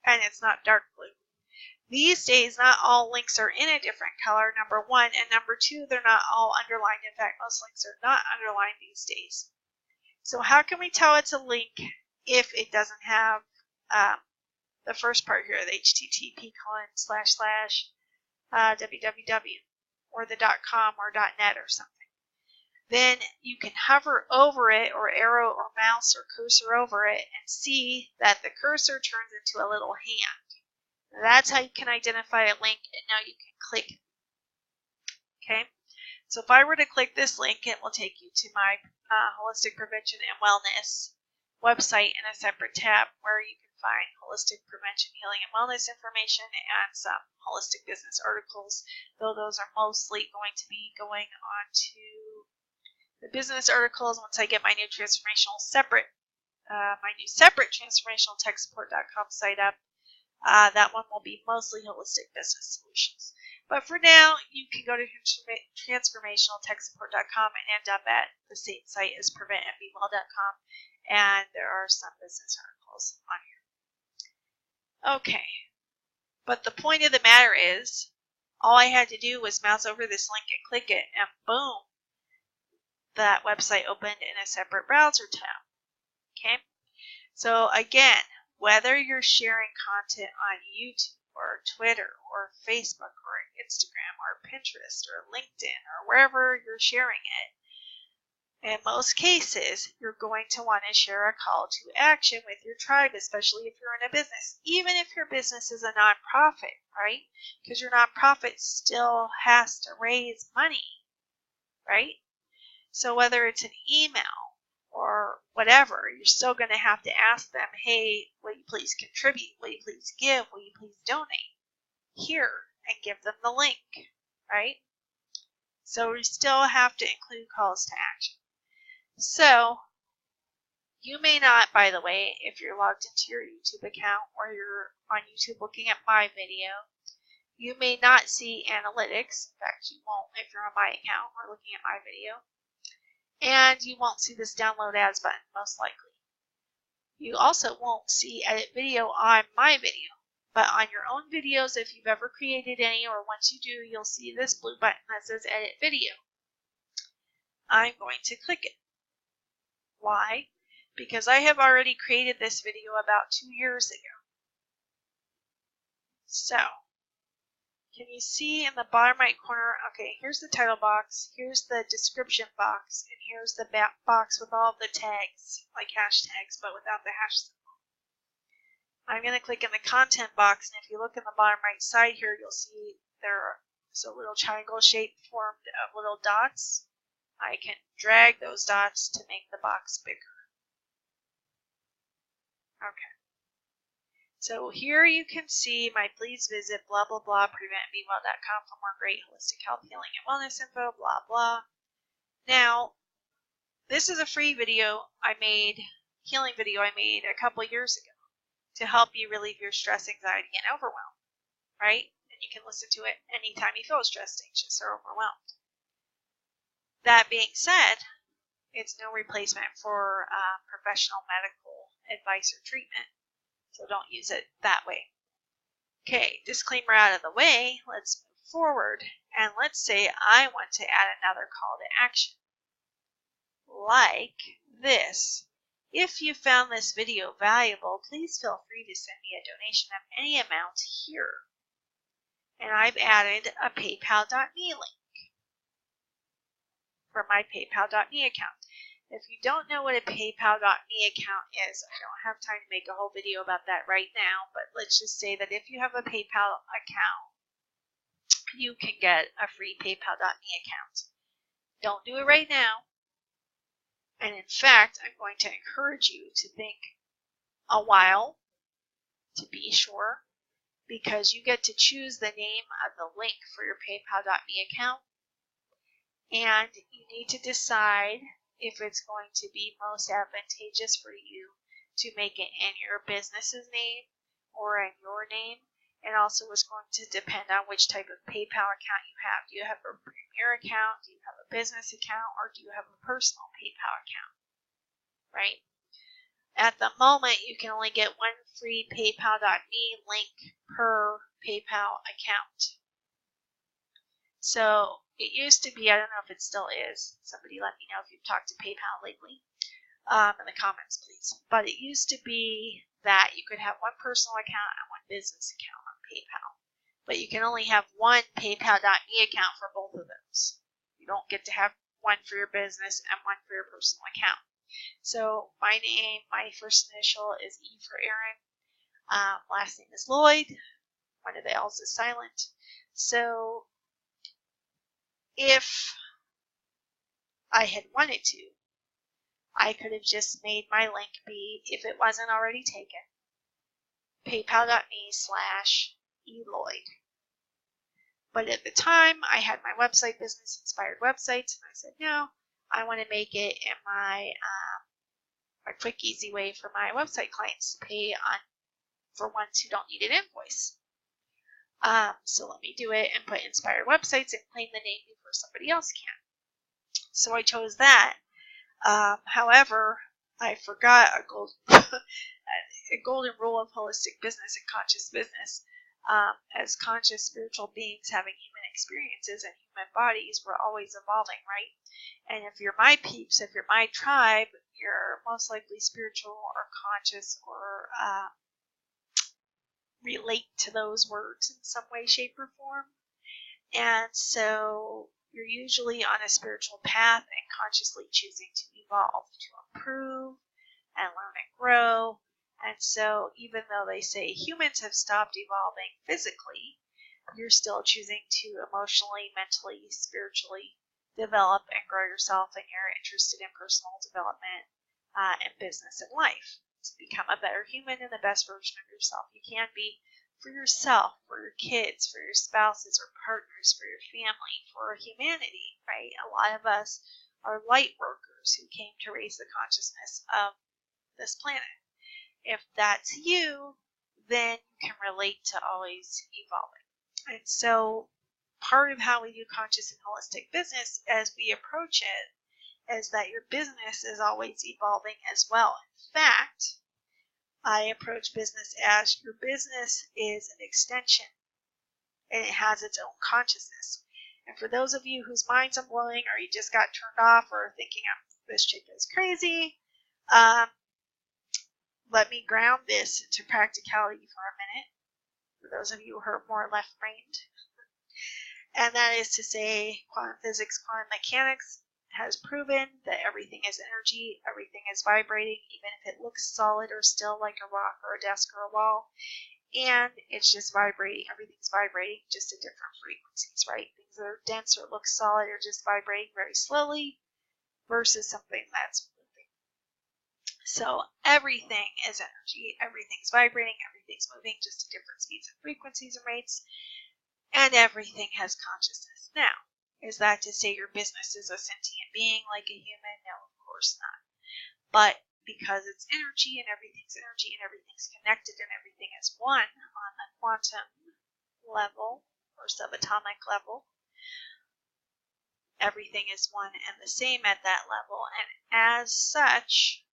and it's not dark blue. These days, not all links are in a different color, number one, and number two, they're not all underlined. In fact, most links are not underlined these days. So how can we tell it's a link if it doesn't have the first part here, the http://www, or the .com or .net or something? Then you can hover over it or arrow or mouse or cursor over it and see that the cursor turns into a little hand. That's how you can identify a link, and now you can click it. Okay? So if I were to click this link, it will take you to my Holistic Prevention and Wellness website in a separate tab where you can find holistic prevention, healing, and wellness information and some holistic business articles, though those are mostly going to be going on to the business articles once I get my new transformational separate transformationaltechsupport.com site up. That one will be mostly Holistic Business Solutions. But for now, you can go to transformationaltechsupport.com and end up at the same site as preventandbewell.com, and there are some business articles on here. Okay, but the point of the matter is, all I had to do was mouse over this link and click it, and boom, that website opened in a separate browser tab. Okay, so again, whether you're sharing content on YouTube or Twitter or Facebook or Instagram or Pinterest or LinkedIn or wherever you're sharing it, in most cases, you're going to want to share a call to action with your tribe, especially if you're in a business, even if your business is a nonprofit, right? Because your nonprofit still has to raise money, right? So whether it's an email or whatever, you're still going to have to ask them, hey, will you please contribute? Will you please give? Will you please donate? Here, and give them the link, right? So we still have to include calls to action. So you may not, by the way, if you're logged into your YouTube account or you're on YouTube looking at my video, you may not see analytics. In fact, you won't if you're on my account or looking at my video. And you won't see this download as button, most likely. You also won't see edit video on my video. But on your own videos, if you've ever created any, or once you do, you'll see this blue button that says edit video. I'm going to click it. Why? Because I have already created this video about 2 years ago. So, can you see in the bottom right corner, okay, here's the title box, here's the description box, and here's the box with all the tags, like hashtags, but without the hash symbol. I'm going to click in the content box, and if you look in the bottom right side here, you'll see there's a little triangle shape formed of little dots. I can drag those dots to make the box bigger. Okay. So here you can see my please visit blah blah blah preventandbewell.com for more great holistic health, healing, and wellness info, blah blah. Now, this is a free video healing video I made a couple years ago to help you relieve your stress, anxiety, and overwhelm, right? And you can listen to it anytime you feel stressed, anxious, or overwhelmed. That being said, it's no replacement for professional medical advice or treatment. So don't use it that way. Okay, disclaimer out of the way, let's move forward. And let's say I want to add another call to action. Like this. If you found this video valuable, please feel free to send me a donation of any amount here. And I've added a PayPal.me link for my PayPal.me account. If you don't know what a PayPal.me account is, I don't have time to make a whole video about that right now, but let's just say that if you have a PayPal account, you can get a free PayPal.me account. Don't do it right now. And in fact, I'm going to encourage you to think a while to be sure, because you get to choose the name of the link for your PayPal.me account, and you need to decide if it's going to be most advantageous for you to make it in your business's name or in your name. And also it's going to depend on which type of PayPal account you have. Do you have a Premier account? Do you have a business account? Or do you have a personal PayPal account? Right? At the moment, you can only get one free PayPal.me link per PayPal account. So it used to be, I don't know if it still is, somebody let me know if you've talked to PayPal lately in the comments, please. But it used to be that you could have one personal account and one business account on PayPal. But you can only have one PayPal.me account for both of those. You don't get to have one for your business and one for your personal account. So my name, my first initial is E for Aaron. Last name is Lloyd. One of the L's is silent. So if I had wanted to, I could have just made my link be, if it wasn't already taken, paypal.me/eLloyd. But at the time, I had my website, Business Inspired Websites, and I said, no, I want to make it in my a quick, easy way for my website clients to pay on for ones who don't need an invoice. So let me do it and put inspired websites and claim the name before somebody else can. So I chose that. However, I forgot a golden rule of holistic business and conscious business. As conscious spiritual beings having human experiences and human bodies, we're always evolving, right? And if you're my peeps, if you're my tribe, you're most likely spiritual or conscious or relate to those words in some way, shape, or form. And so you're usually on a spiritual path and consciously choosing to evolve, to improve and learn and grow. And so even though they say humans have stopped evolving physically, you're still choosing to emotionally, mentally, spiritually develop and grow yourself, and you're interested in personal development and business and life to become a better human and the best version of yourself you can be for yourself, for your kids, for your spouses or partners, for your family, for humanity, right? A lot of us are light workers who came to raise the consciousness of this planet. If that's you, then you can relate to always evolving. And so part of how we do conscious and holistic business as we approach it is that your business is always evolving as well. In fact, I approach business as your business is an extension and it has its own consciousness. And for those of you whose minds are blowing or you just got turned off or thinking this chick is crazy, let me ground this into practicality for a minute. For those of you who are more left-brained. And that is to say, quantum physics, quantum mechanics has proven that everything is energy, everything is vibrating, even if it looks solid or still like a rock or a desk or a wall. And it's just vibrating. Everything's vibrating, just at different frequencies, right? Things that are dense or look solid are just vibrating very slowly versus something that's moving. So everything is energy, everything's vibrating, everything's moving, just at different speeds and frequencies and rates, and everything has consciousness. Now, is that to say your business is a sentient being like a human? No, of course not. But because it's energy and everything's connected and everything is one on the quantum level or subatomic level, everything is one and the same at that level. And as such,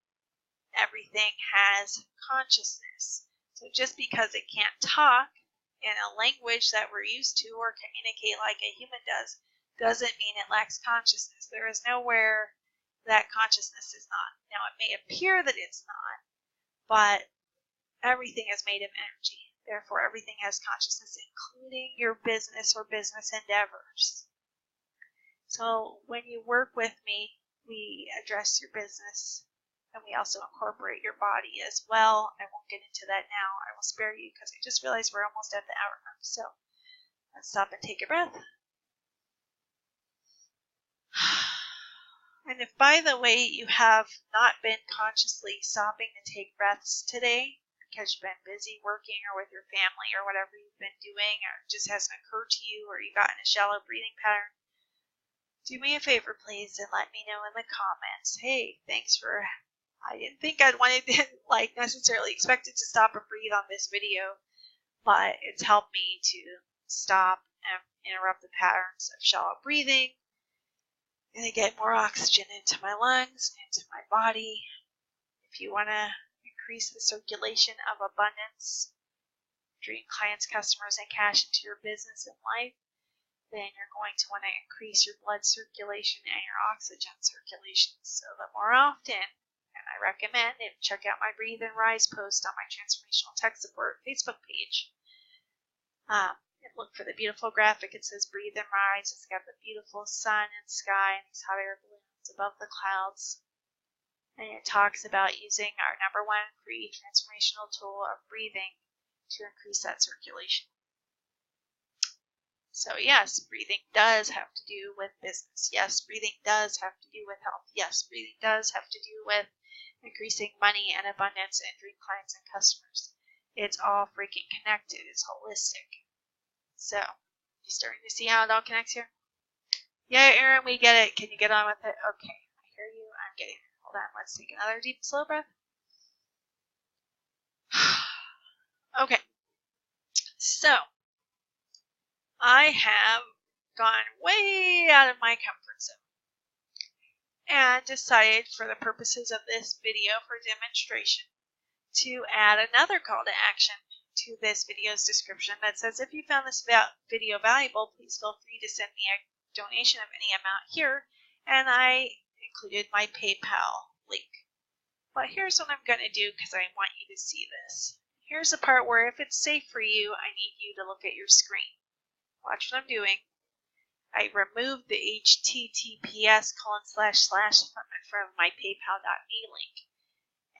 everything has consciousness. So just because it can't talk in a language that we're used to or communicate like a human does, doesn't mean it lacks consciousness. There is nowhere that consciousness is not. Now, it may appear that it's not, but everything is made of energy. Therefore, everything has consciousness, including your business or business endeavors. So when you work with me, we address your business, and we also incorporate your body as well. I won't get into that now. I will spare you because I just realized we're almost at the hour mark. So let's stop and take a breath. And if, by the way, you have not been consciously stopping to take breaths today because you've been busy working or with your family or whatever you've been doing, or it just hasn't occurred to you, or you got in a shallow breathing pattern, do me a favor, please, and let me know in the comments. Hey, thanks for... I didn't think I'd wanted to necessarily expected to stop and breathe on this video, but it's helped me to stop and interrupt the patterns of shallow breathing and to get more oxygen into my lungs, into my body. If you want to increase the circulation of abundance, bring clients, customers, and cash into your business and life, then you're going to want to increase your blood circulation and your oxygen circulation. So the more often, and I recommend it, check out my Breathe and Rise post on my Transformational Tech Support Facebook page. And look for the beautiful graphic. It says Breathe and Rise. It's got the beautiful sun and sky and these hot air balloons above the clouds. And it talks about using our #1 free transformational tool of breathing to increase that circulation. So yes, breathing does have to do with business. Yes, breathing does have to do with health. Yes, breathing does have to do with increasing money and abundance and dream clients and customers. It's all freaking connected. It's holistic. So, you starting to see how it all connects here? Yeah, Aaron, we get it. Can you get on with it? Okay, I hear you. I'm getting it. Hold on. Let's take another deep, slow breath. Okay, so I have gone way out of my comfort zone and decided for the purposes of this video for demonstration to add another call to action to this video's description that says, if you found this video valuable, please feel free to send me a donation of any amount here, and I included my PayPal link. But here's what I'm going to do because I want you to see this. Here's the part where if it's safe for you, I need you to look at your screen. Watch what I'm doing. I removed the https:/ from my paypal.me link.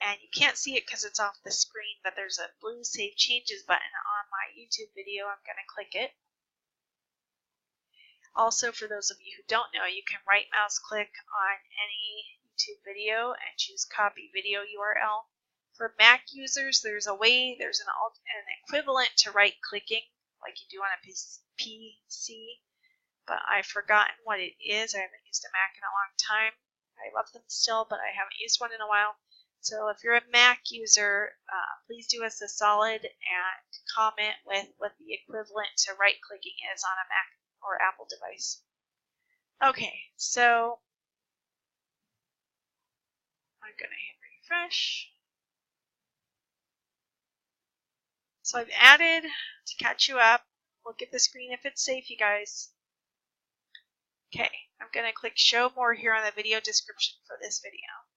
And you can't see it because it's off the screen, but there's a blue Save Changes button on my YouTube video. I'm going to click it. Also, for those of you who don't know, you can right mouse click on any YouTube video and choose Copy Video URL. For Mac users, there's an equivalent to right clicking like you do on a PC, but I've forgotten what it is. I haven't used a Mac in a long time. I love them still, but I haven't used one in a while. So if you're a Mac user, please do us a solid and comment with what the equivalent to right clicking is on a Mac or Apple device. Okay, so I'm going to hit refresh. So I've added, to catch you up, look at the screen if it's safe, you guys. Okay, I'm going to click show more here on the video description for this video.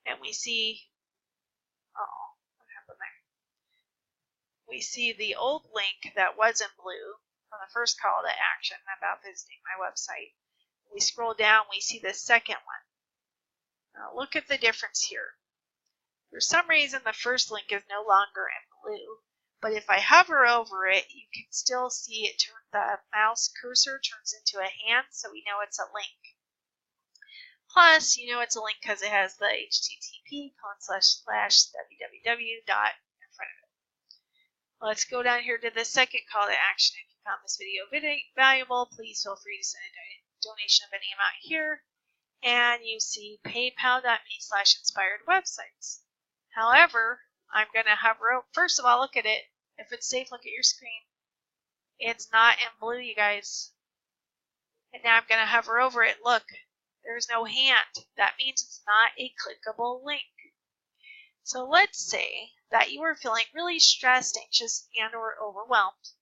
And we see, what happened there? We see the old link that was in blue from the first call to action about visiting my website. We scroll down, we see the second one. Now look at the difference here. For some reason, the first link is no longer in blue, but if I hover over it, you can still see it. The mouse cursor turns into a hand, so we know it's a link. Plus, you know it's a link because it has the http:// www dot in front of it. Let's go down here to the second call to action. If you found this video valuable, please feel free to send a donation of any amount here. And you see paypal.me/inspired websites. However, I'm going to hover over. First of all, look at it. If it's safe, look at your screen. It's not in blue, you guys. And now I'm going to hover over it. Look, there's no hand. That means it's not a clickable link. So let's say that you are feeling really stressed, anxious, and or overwhelmed,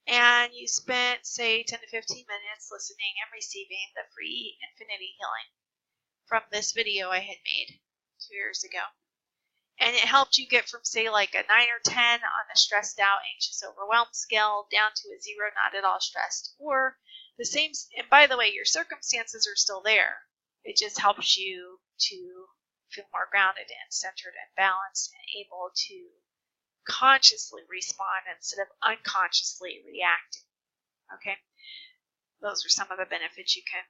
and you spent, say, 10 to 15 minutes listening and receiving the free Infinity Healing from this video I had made 2 years ago. And it helped you get from, say, like a 9 or 10 on the stressed out, anxious, overwhelmed scale down to a 0, not at all stressed. Or the same, and by the way, your circumstances are still there. It just helps you to feel more grounded and centered and balanced and able to consciously respond instead of unconsciously reacting. Okay? Those are some of the benefits you can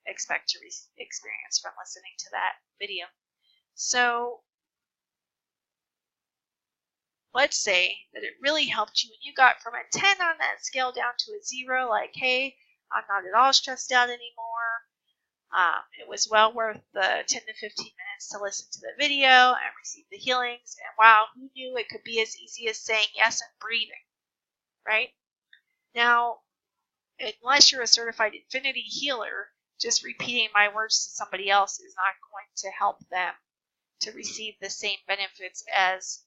expect to experience from listening to that video. So let's say that it really helped you and you got from a 10 on that scale down to a 0, like, hey, I'm not at all stressed out anymore. It was well worth the 10 to 15 minutes to listen to the video and receive the healings. And wow, who knew it could be as easy as saying yes and breathing, right? Now, unless you're a certified Infinity Healer, just repeating my words to somebody else is not going to help them to receive the same benefits as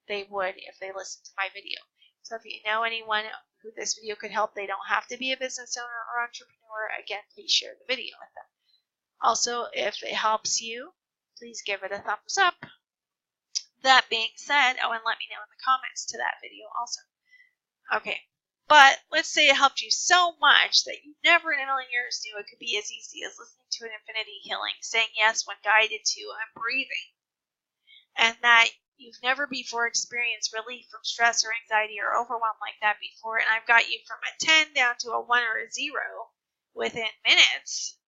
they would if they listened to my video. So if you know anyone who this video could help, they don't have to be a business owner or entrepreneur, again, please share the video with them. Also, if it helps you, please give it a thumbs up. That being said, and let me know in the comments to that video also. Okay, but let's say it helped you so much that you never in a million years knew it could be as easy as listening to an Infinity Healing, saying yes when guided to, and breathing. And that you've never before experienced relief from stress or anxiety or overwhelm like that before, and I've got you from a 10 down to a 1 or a 0 within minutes.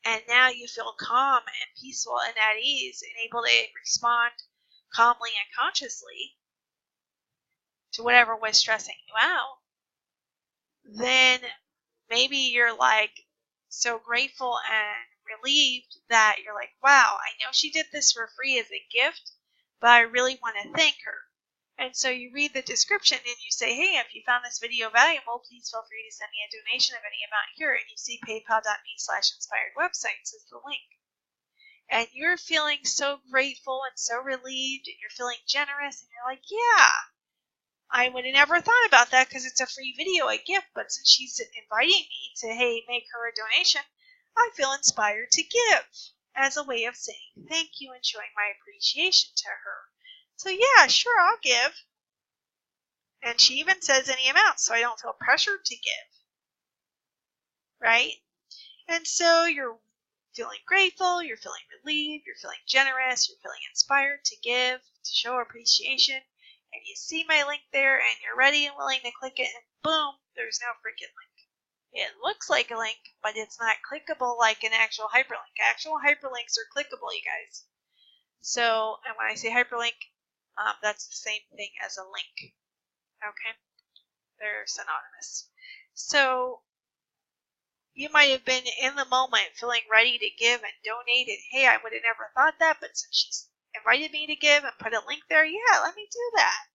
And now you feel calm and peaceful and at ease and able to respond calmly and consciously to whatever was stressing you out. Then maybe you're like so grateful and relieved that you're like, wow, I know she did this for free as a gift, but I really want to thank her. And so you read the description and you say, hey, if you found this video valuable, please feel free to send me a donation of any amount here. And you see paypal.me/inspiredwebsites is the link. And you're feeling so grateful and so relieved, and you're feeling generous, and you're like, yeah, I would have never thought about that because it's a free video, a gift, but since she's inviting me to, hey, make her a donation, I feel inspired to give as a way of saying thank you and showing my appreciation to her. So yeah, sure, I'll give. And she even says any amount, so I don't feel pressured to give. Right? And so you're feeling grateful, you're feeling relieved, you're feeling generous, you're feeling inspired to give, to show appreciation. And you see my link there, and you're ready and willing to click it, and boom, there's no freaking link. It looks like a link, but it's not clickable like an actual hyperlink. Actual hyperlinks are clickable, you guys. So, and when I say hyperlink, that's the same thing as a link. Okay? They're synonymous. So, you might have been in the moment feeling ready to give and donate, and hey, I would have never thought that, but since she's invited me to give and put a link there, yeah, let me do that.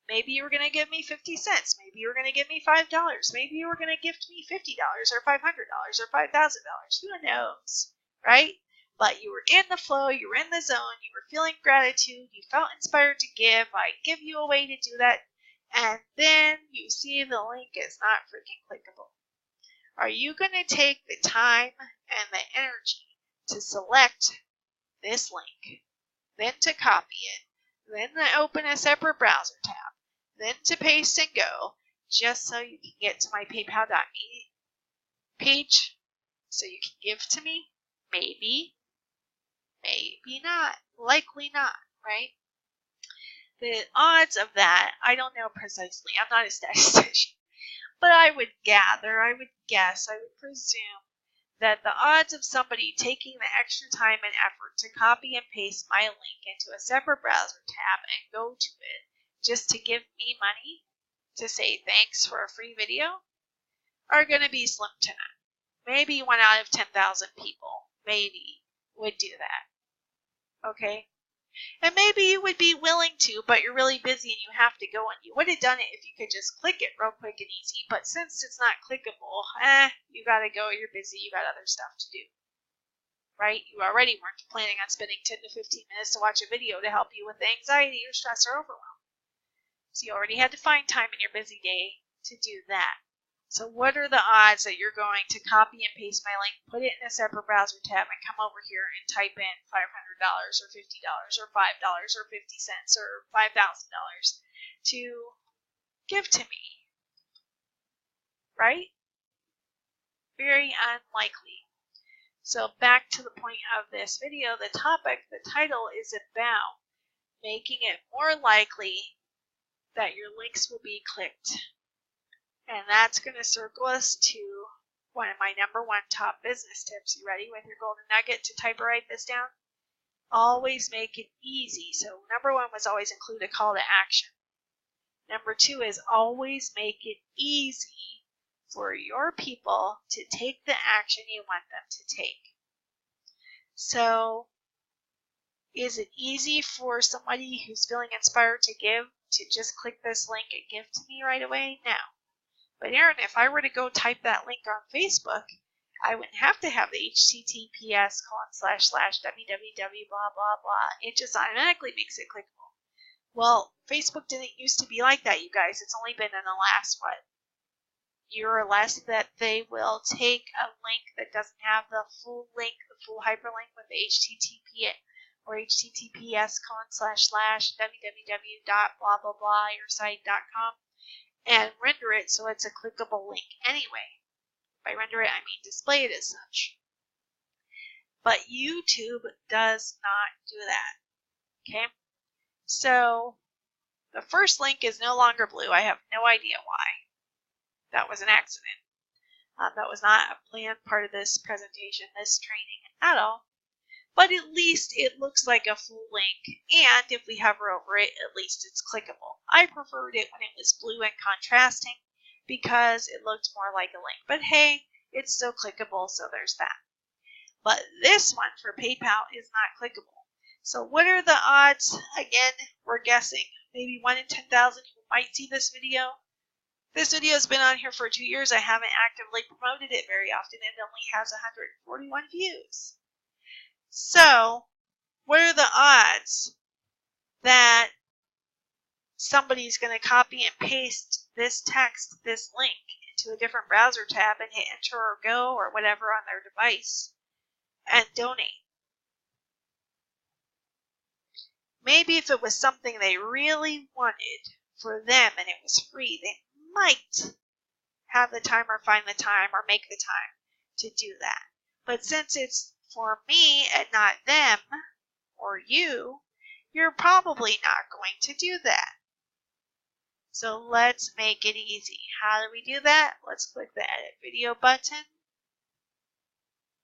Maybe you were going to give me 50 cents. Maybe you were going to give me $5. Maybe you were going to gift me $50 or $500 or $5,000. Who knows, right? But you were in the flow. You were in the zone. You were feeling gratitude. You felt inspired to give. I give you a way to do that. And then you see the link is not freaking clickable. Are you going to take the time and the energy to select this link, then to copy it, then to open a separate browser tab, then to paste and go, just so you can get to my paypal.me page so you can give to me? Maybe. Maybe not. Likely not, right? The odds of that, I don't know precisely. I'm not a statistician. But I would gather, I would guess, I would presume that the odds of somebody taking the extra time and effort to copy and paste my link into a separate browser tab and go to it just to give me money to say thanks for a free video are going to be slim to none. Maybe 1 out of 10,000 people, maybe, would do that. Okay? And maybe you would be willing to, but you're really busy and you have to go, and you would have done it if you could just click it real quick and easy. But since it's not clickable, you got to go, you're busy, you got other stuff to do. Right? You already weren't planning on spending 10 to 15 minutes to watch a video to help you with anxiety or stress or overwhelm. So you already had to find time in your busy day to do that. So what are the odds that you're going to copy and paste my link, put it in a separate browser tab, and come over here and type in $500 or $50 or $5 or 50 cents or $5,000 to give to me? Right? Very unlikely. So back to the point of this video, the topic, the title is about making it more likely that your links will be clicked. And that's going to circle us to one of my #1 top business tips. You ready with your golden nugget to type or write this down? Always make it easy. So #1 was always include a call to action. #2 is always make it easy for your people to take the action you want them to take. So is it easy for somebody who's feeling inspired to give to just click this link and give to me right away? No. But Erin, if I were to go type that link on Facebook, I wouldn't have to have the https://www blah blah blah. It just automatically makes it clickable. Well, Facebook didn't used to be like that, you guys. It's only been in the last, year or less that they will take a link that doesn't have the full link, the full hyperlink with the HTTP or https://www.blah-blah-blah-yoursite.com and render it so it's a clickable link anyway. By render it, I mean display it as such. But YouTube does not do that. Okay? So the first link is no longer blue. I have no idea why. That was an accident. That was not a planned part of this presentation, this training at all. But at least it looks like a full link, and if we hover over it, at least it's clickable. I preferred it when it was blue and contrasting because it looked more like a link. But hey, it's still clickable, so there's that. But this one for PayPal is not clickable. So what are the odds? Again, we're guessing. maybe 1 in 10,000 who might see this video. This video has been on here for 2 years. I haven't actively promoted it very often. It only has 141 views. So, what are the odds that somebody's going to copy and paste this text, this link, into a different browser tab and hit enter or go or whatever on their device and donate? Maybe if it was something they really wanted for them and it was free, they might have the time or find the time or make the time to do that. But since it's for me and not them or you, you're probably not going to do that. So let's make it easy. How do we do that? Let's click the edit video button.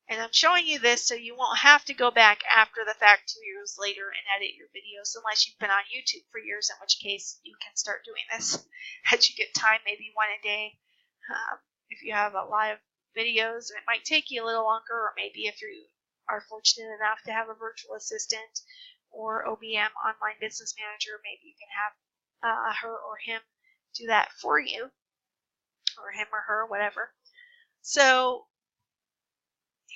And I'm showing you this so you won't have to go back after the fact 2 years later and edit your videos unless you've been on YouTube for years, in which case you can start doing this as you get time, maybe one a day. If you have a lot of videos, it might take you a little longer, or maybe if you are fortunate enough to have a virtual assistant or OBM, Online Business Manager, maybe you can have her or him do that for you, or him or her, whatever. So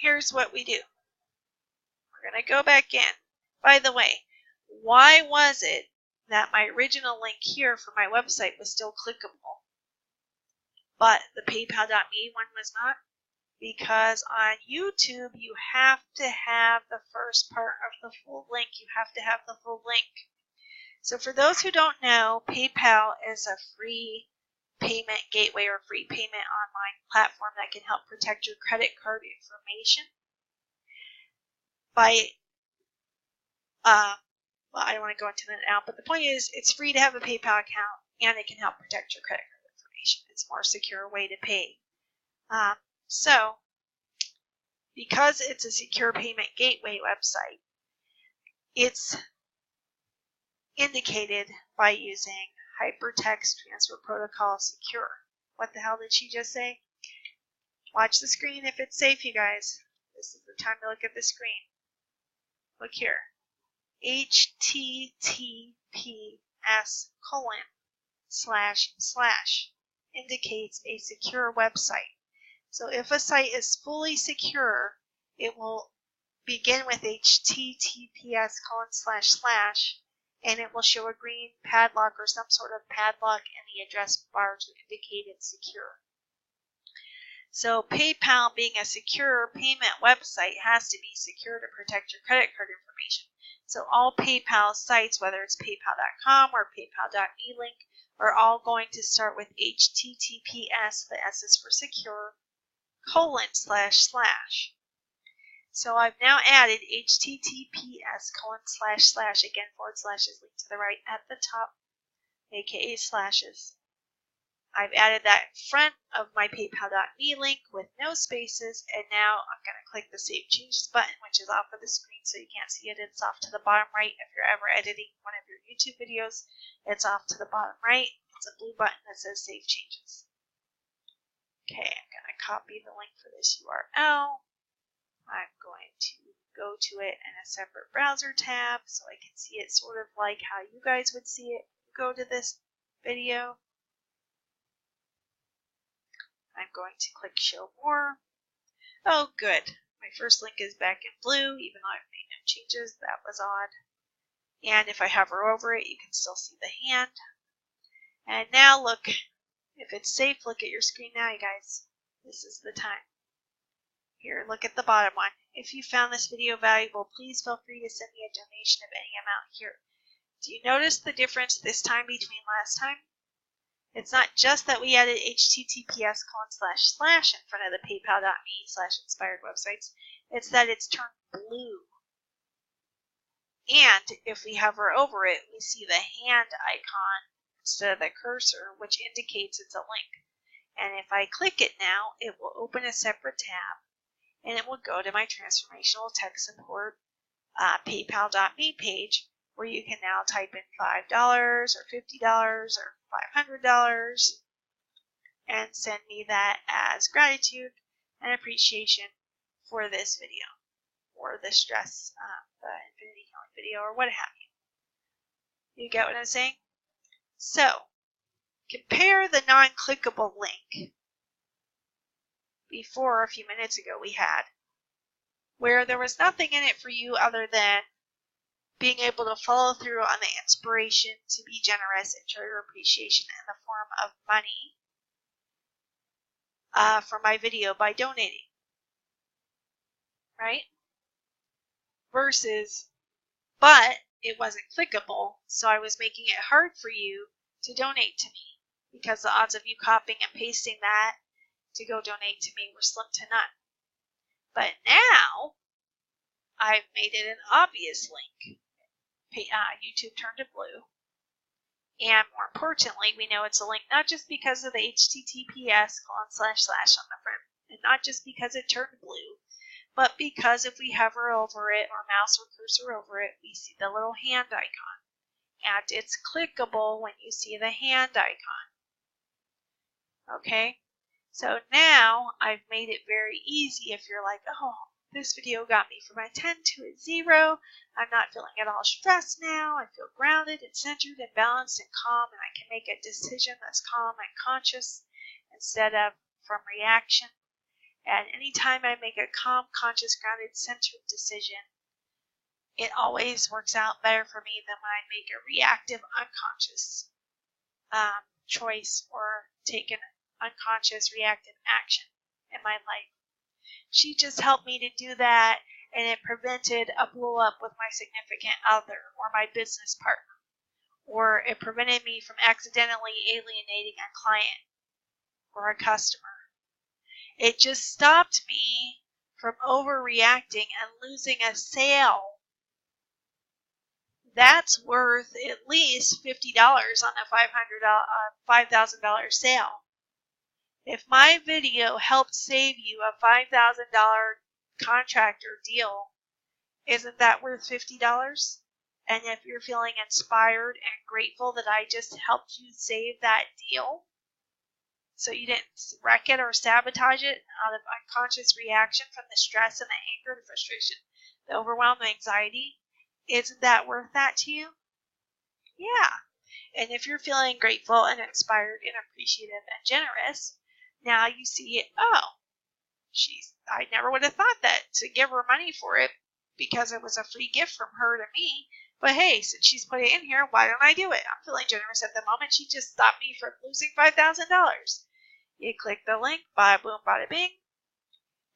here's what we do. We're going to go back in. By the way, why was it that my original link here for my website was still clickable, but the PayPal.me one was not? Because on YouTube, you have to have the first part of the full link. You have to have the full link. So for those who don't know, PayPal is a free payment gateway or free payment online platform that can help protect your credit card information by, well, I don't want to go into that now, but the point is it's free to have a PayPal account and it can help protect your credit card information. It's a more secure way to pay. So because it's a secure payment gateway website, it's indicated by using Hypertext Transfer Protocol Secure. What the hell did she just say? Watch the screen if it's safe, you guys. This is the time to look at the screen. Look here. HTTPS:// indicates a secure website. So if a site is fully secure, it will begin with HTTPS:// and it will show a green padlock or some sort of padlock in the address bar to indicate it's secure. So PayPal, being a secure payment website, has to be secure to protect your credit card information. So all PayPal sites, whether it's PayPal.com or PayPal.me link, are all going to start with HTTPS, the S is for secure, ://. So I've now added HTTPS:// again, / is linked to the right at the top, aka slashes. I've added that in front of my PayPal.me link with no spaces, and now I'm going to click the Save Changes button, which is off of the screen so you can't see it. It's off to the bottom right. If you're ever editing one of your YouTube videos, it's off to the bottom right. It's a blue button that says Save Changes. Okay, I'm going to copy the link for this URL. I'm going to go to it in a separate browser tab so I can see it sort of like how you guys would see it. Go to this video. I'm going to click Show More. Oh, good. My first link is back in blue, even though I've made no changes. That was odd. And if I hover over it, you can still see the hand. And now look, if it's safe, look at your screen now, you guys. This is the time. Here, look at the bottom one. If you found this video valuable, please feel free to send me a donation of any amount here. Do you notice the difference this time between last time? It's not just that we added HTTPS:// in front of the PayPal.me/inspired websites. It's that it's turned blue. And if we hover over it, we see the hand icon instead of the cursor, which indicates it's a link. And if I click it now, it will open a separate tab. And it will go to my Transformational Tech Support PayPal.me page, where you can now type in $5 or $50 or $500 and send me that as gratitude and appreciation for this video, or the stress, the Infinity Healing video, or what have you. You get what I'm saying? So, compare the non-clickable link before a few minutes ago we had, where there was nothing in it for you other than being able to follow through on the inspiration to be generous and show your appreciation in the form of money for my video by donating, right? Versus, but it wasn't clickable, so I was making it hard for you to donate to me because the odds of you copying and pasting that to go donate to me were slim to none. But now I've made it an obvious link. YouTube turned it blue. And more importantly, we know it's a link not just because of the https:// on the front, and not just because it turned blue, but because if we hover over it or mouse or cursor over it, we see the little hand icon. And it's clickable when you see the hand icon. Okay? So now I've made it very easy if you're like, oh, this video got me from a 10 to a 0. I'm not feeling at all stressed now. I feel grounded and centered and balanced and calm, and I can make a decision that's calm and conscious instead of from reaction. And anytime I make a calm, conscious, grounded, centered decision, it always works out better for me than when I make a reactive, unconscious choice or take an unconscious, reactive action in my life. She just helped me to do that, and it prevented a blow up with my significant other or my business partner, or it prevented me from accidentally alienating a client or a customer. It just stopped me from overreacting and losing a sale. That's worth at least $50 on a $5,000 sale. If my video helped save you a $5,000 contract or deal, isn't that worth $50? And if you're feeling inspired and grateful that I just helped you save that deal, so you didn't wreck it or sabotage it out of unconscious reaction from the stress and the anger, the frustration, the overwhelm, the anxiety, isn't that worth that to you? Yeah. And if you're feeling grateful and inspired and appreciative and generous, now you see it, oh, I never would have thought that to give her money for it because it was a free gift from her to me. But hey, since she's put it in here, why don't I do it? I'm feeling generous at the moment. She just stopped me from losing $5,000. You click the link, bada boom, bada bing,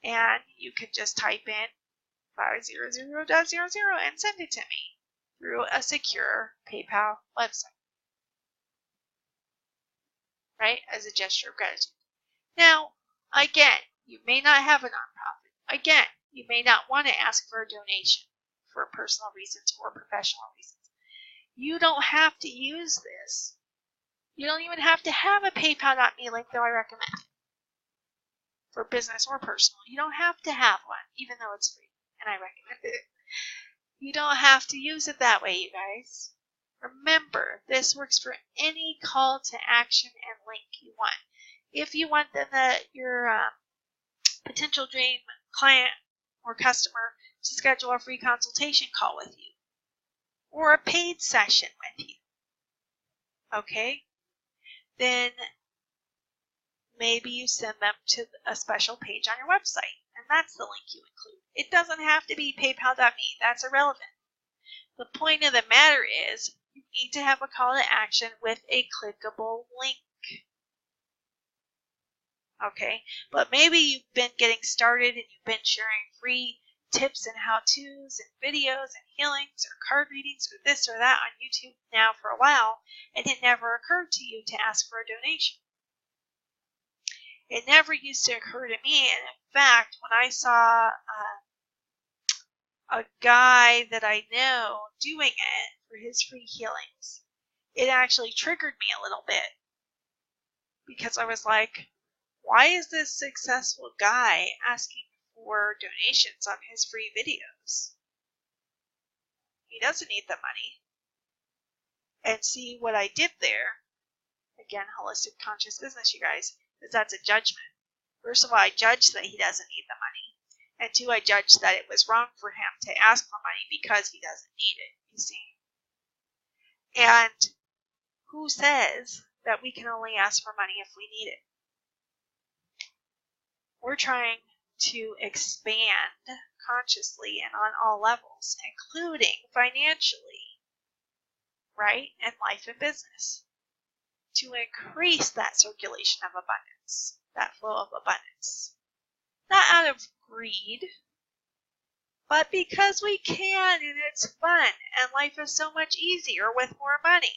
and you can just type in 500.00 and send it to me through a secure PayPal website, right, as a gesture of gratitude. Now, again, you may not have a nonprofit. Again, you may not want to ask for a donation for personal reasons or professional reasons. You don't have to use this. You don't even have to have a PayPal.me link, though I recommend it for business or personal. You don't have to have one, even though it's free, and I recommend it. You don't have to use it that way, you guys. Remember, this works for any call to action and link you want. If you want your potential dream client or customer to schedule a free consultation call with you or a paid session with you, okay, then maybe you send them to a special page on your website, and that's the link you include. It doesn't have to be PayPal.me. That's irrelevant. The point of the matter is you need to have a call to action with a clickable link. Okay, but maybe you've been getting started and you've been sharing free tips and how-tos and videos and healings or card readings or this or that on YouTube now for a while, and it never occurred to you to ask for a donation. It never used to occur to me, and in fact, when I saw a guy that I know doing it for his free healings, it actually triggered me a little bit because I was like, why is this successful guy asking for donations on his free videos? He doesn't need the money. And see what I did there, again, holistic conscious business, you guys, is that's a judgment. First of all, I judged that he doesn't need the money. And two, I judged that it was wrong for him to ask for money because he doesn't need it, you see. And who says that we can only ask for money if we need it? We're trying to expand consciously and on all levels, including financially, right? And life and business, to increase that circulation of abundance, that flow of abundance. Not out of greed, but because we can and it's fun and life is so much easier with more money.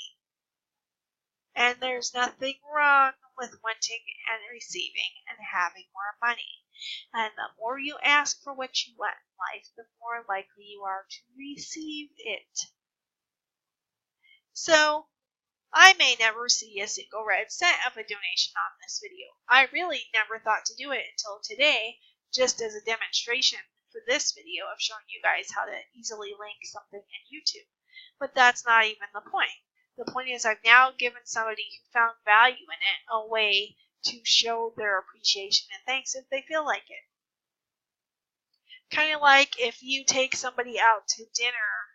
And there's nothing wrong with wanting and receiving and having more money. And the more you ask for what you want in life, the more likely you are to receive it. So, I may never see a single red cent of a donation on this video. I really never thought to do it until today, just as a demonstration for this video of showing you guys how to easily link something in YouTube. But that's not even the point. The point is I've now given somebody who found value in it a way to show their appreciation and thanks if they feel like it. Kind of like if you take somebody out to dinner,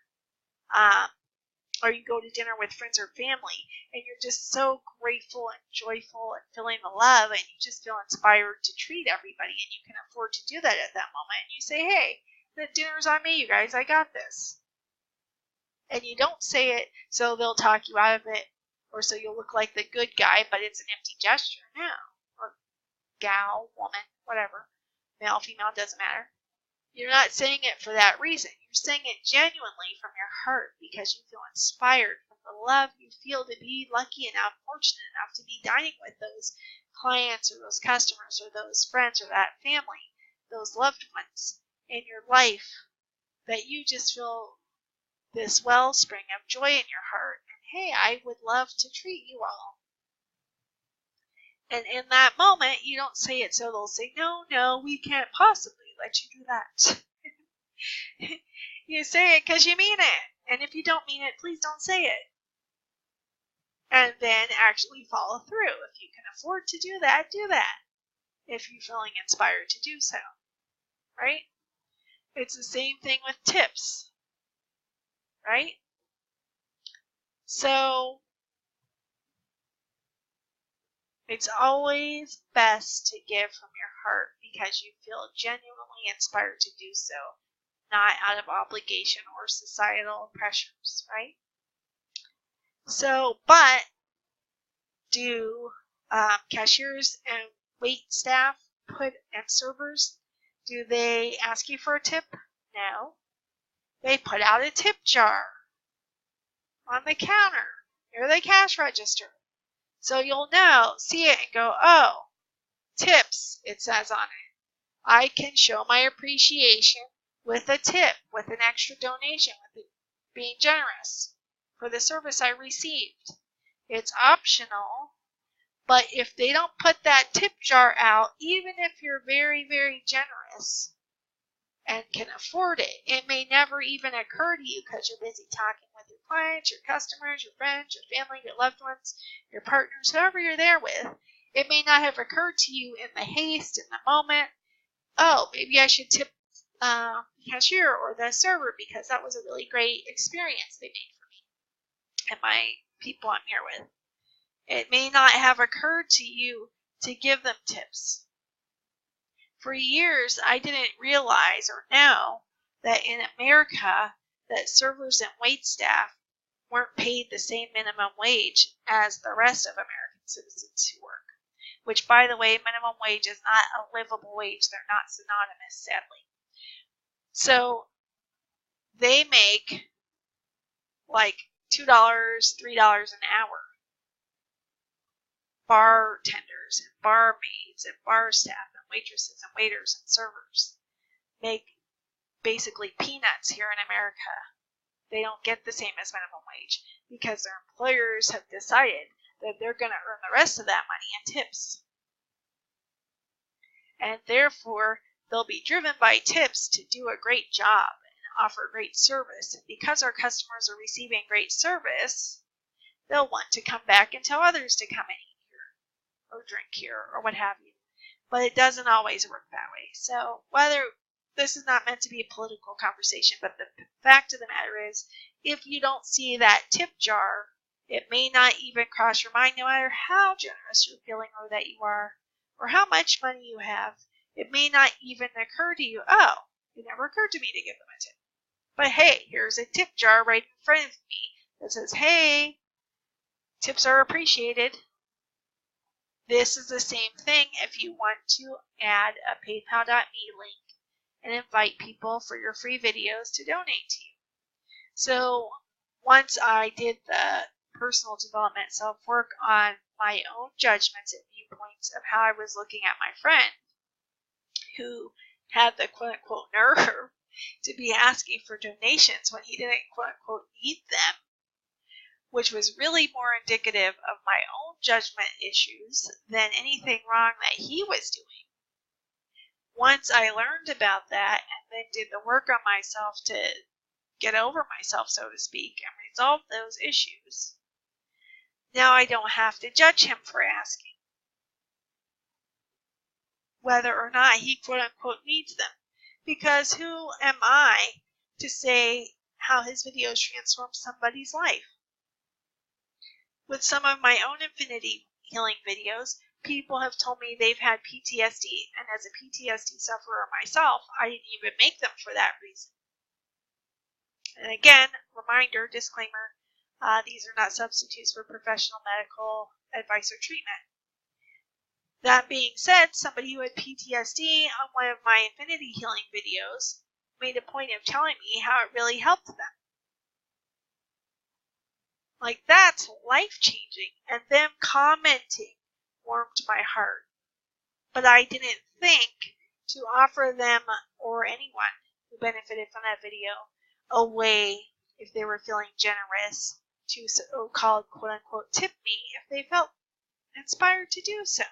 or you go to dinner with friends or family, and you're just so grateful and joyful and feeling the love, and you just feel inspired to treat everybody, and you can afford to do that at that moment, and you say, hey, the dinner's on me, you guys, I got this. And you don't say it so they'll talk you out of it, or so you'll look like the good guy, but it's an empty gesture. No. Or gal, woman, whatever. Male, female, doesn't matter. You're not saying it for that reason. You're saying it genuinely from your heart because you feel inspired from the love you feel to be lucky enough, fortunate enough to be dining with those clients or those customers or those friends or that family, those loved ones in your life, that you just feel this wellspring of joy in your heart. And hey, I would love to treat you all. And in that moment, you don't say it so they'll say, no, we can't possibly let you do that. You say it because you mean it. And if you don't mean it, please don't say it. And then actually follow through. If you can afford to do that, do that. If you're feeling inspired to do so. Right? It's the same thing with tips. Right? So, it's always best to give from your heart because you feel genuinely inspired to do so, not out of obligation or societal pressures, right? So, but do cashiers and wait staff and servers, do they ask you for a tip? No. They put out a tip jar on the counter near the cash register. So you'll see it and go, oh, tips, it says on it. I can show my appreciation with a tip, with an extra donation, with it being generous for the service I received. It's optional, but if they don't put that tip jar out, even if you're very, very generous and can afford it, it may never even occur to you because you're busy talking with your clients, your customers, your friends, your family, your loved ones, your partners, whoever you're there with. It may not have occurred to you in the haste, in the moment, oh, maybe I should tip the cashier or the server because that was a really great experience they made for me and my people I'm here with. It may not have occurred to you to give them tips. For years, I didn't realize or know that in America that servers and wait staff weren't paid the same minimum wage as the rest of American citizens who work. Which, by the way, minimum wage is not a livable wage. They're not synonymous, sadly. So they make like $2, $3 an hour. Bartenders and barmaids and bar staff and waitresses and waiters and servers make basically peanuts here in America. They don't get the same as minimum wage because their employers have decided that they're going to earn the rest of that money in tips. And therefore, they'll be driven by tips to do a great job and offer great service. And because our customers are receiving great service, they'll want to come back and tell others to come and eat here or drink here or what have you. But it doesn't always work that way. So whether this is not meant to be a political conversation, but the fact of the matter is, if you don't see that tip jar It may not even cross your mind, no matter how generous you're feeling or that you are, or how much money you have. It may not even occur to you, oh, it never occurred to me to give them a tip. But hey, here's a tip jar right in front of me that says, hey, tips are appreciated. This is the same thing if you want to add a PayPal.me link and invite people for your free videos to donate to you. So once I did the personal development self-work on my own judgments and viewpoints of how I was looking at my friend who had the quote-unquote nerve to be asking for donations when he didn't quote-unquote need them, which was really more indicative of my own judgment issues than anything wrong that he was doing. Once I learned about that and then did the work on myself to get over myself, so to speak, and resolve those issues, now I don't have to judge him for asking whether or not he quote-unquote needs them. Because who am I to say how his videos transform somebody's life? With some of my own infinity healing videos, people have told me they've had PTSD, and as a PTSD sufferer myself, I didn't even make them for that reason. And again, reminder, disclaimer, these are not substitutes for professional medical advice or treatment. That being said, somebody who had PTSD on one of my infinity healing videos made a point of telling me how it really helped them. Like, that's life-changing, and them commenting warmed my heart. But I didn't think to offer them or anyone who benefited from that video a way, if they were feeling generous, to so-called quote-unquote tip me if they felt inspired to do so.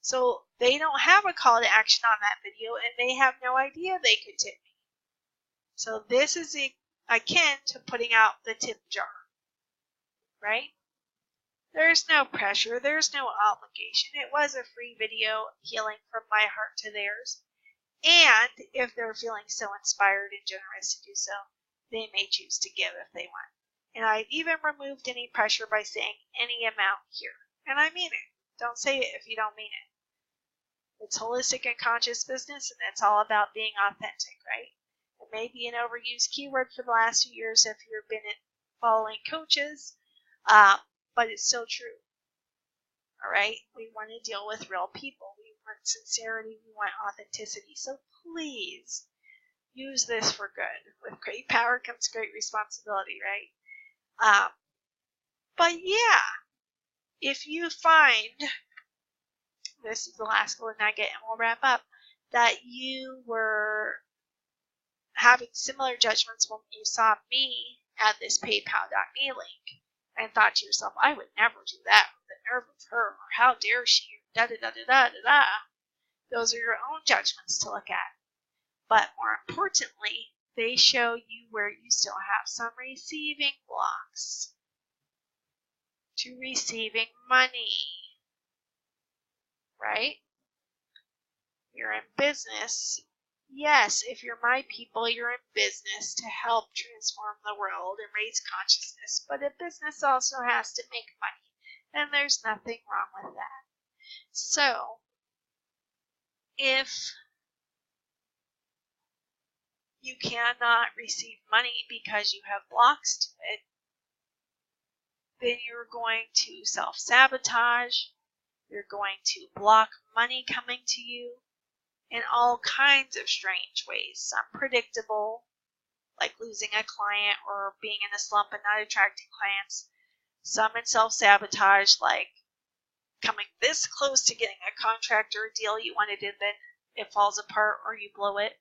So they don't have a call to action on that video, and they have no idea they could tip me. So this is akin to putting out the tip jar. Right? There's no pressure, there's no obligation. It was a free video healing from my heart to theirs. And if they're feeling so inspired and generous to do so, they may choose to give if they want. And I've even removed any pressure by saying any amount here. And I mean it. Don't say it if you don't mean it. It's holistic and conscious business, and it's all about being authentic, right? It may be an overused keyword for the last few years if you've been following coaches. But it's still true. All right? We want to deal with real people. We want sincerity. We want authenticity. So please use this for good. With great power comes great responsibility, right? But yeah, if you find, this is the last golden nugget and we'll wrap up, that you were having similar judgments when you saw me at this PayPal.me link, and thought to yourself, I would never do that with the nerve of her, or how dare she, or da-da-da-da-da-da-da. Those are your own judgments to look at. But more importantly, they show you where you still have some receiving blocks to receiving money, right? You're in business. Yes, if you're my people, you're in business to help transform the world and raise consciousness, but a business also has to make money, and there's nothing wrong with that. So, if you cannot receive money because you have blocks to it, then you're going to self-sabotage, you're going to block money coming to you, in all kinds of strange ways. Some predictable, like losing a client or being in a slump and not attracting clients. Some in self-sabotage, like coming this close to getting a contract or a deal you wanted and then it falls apart or you blow it.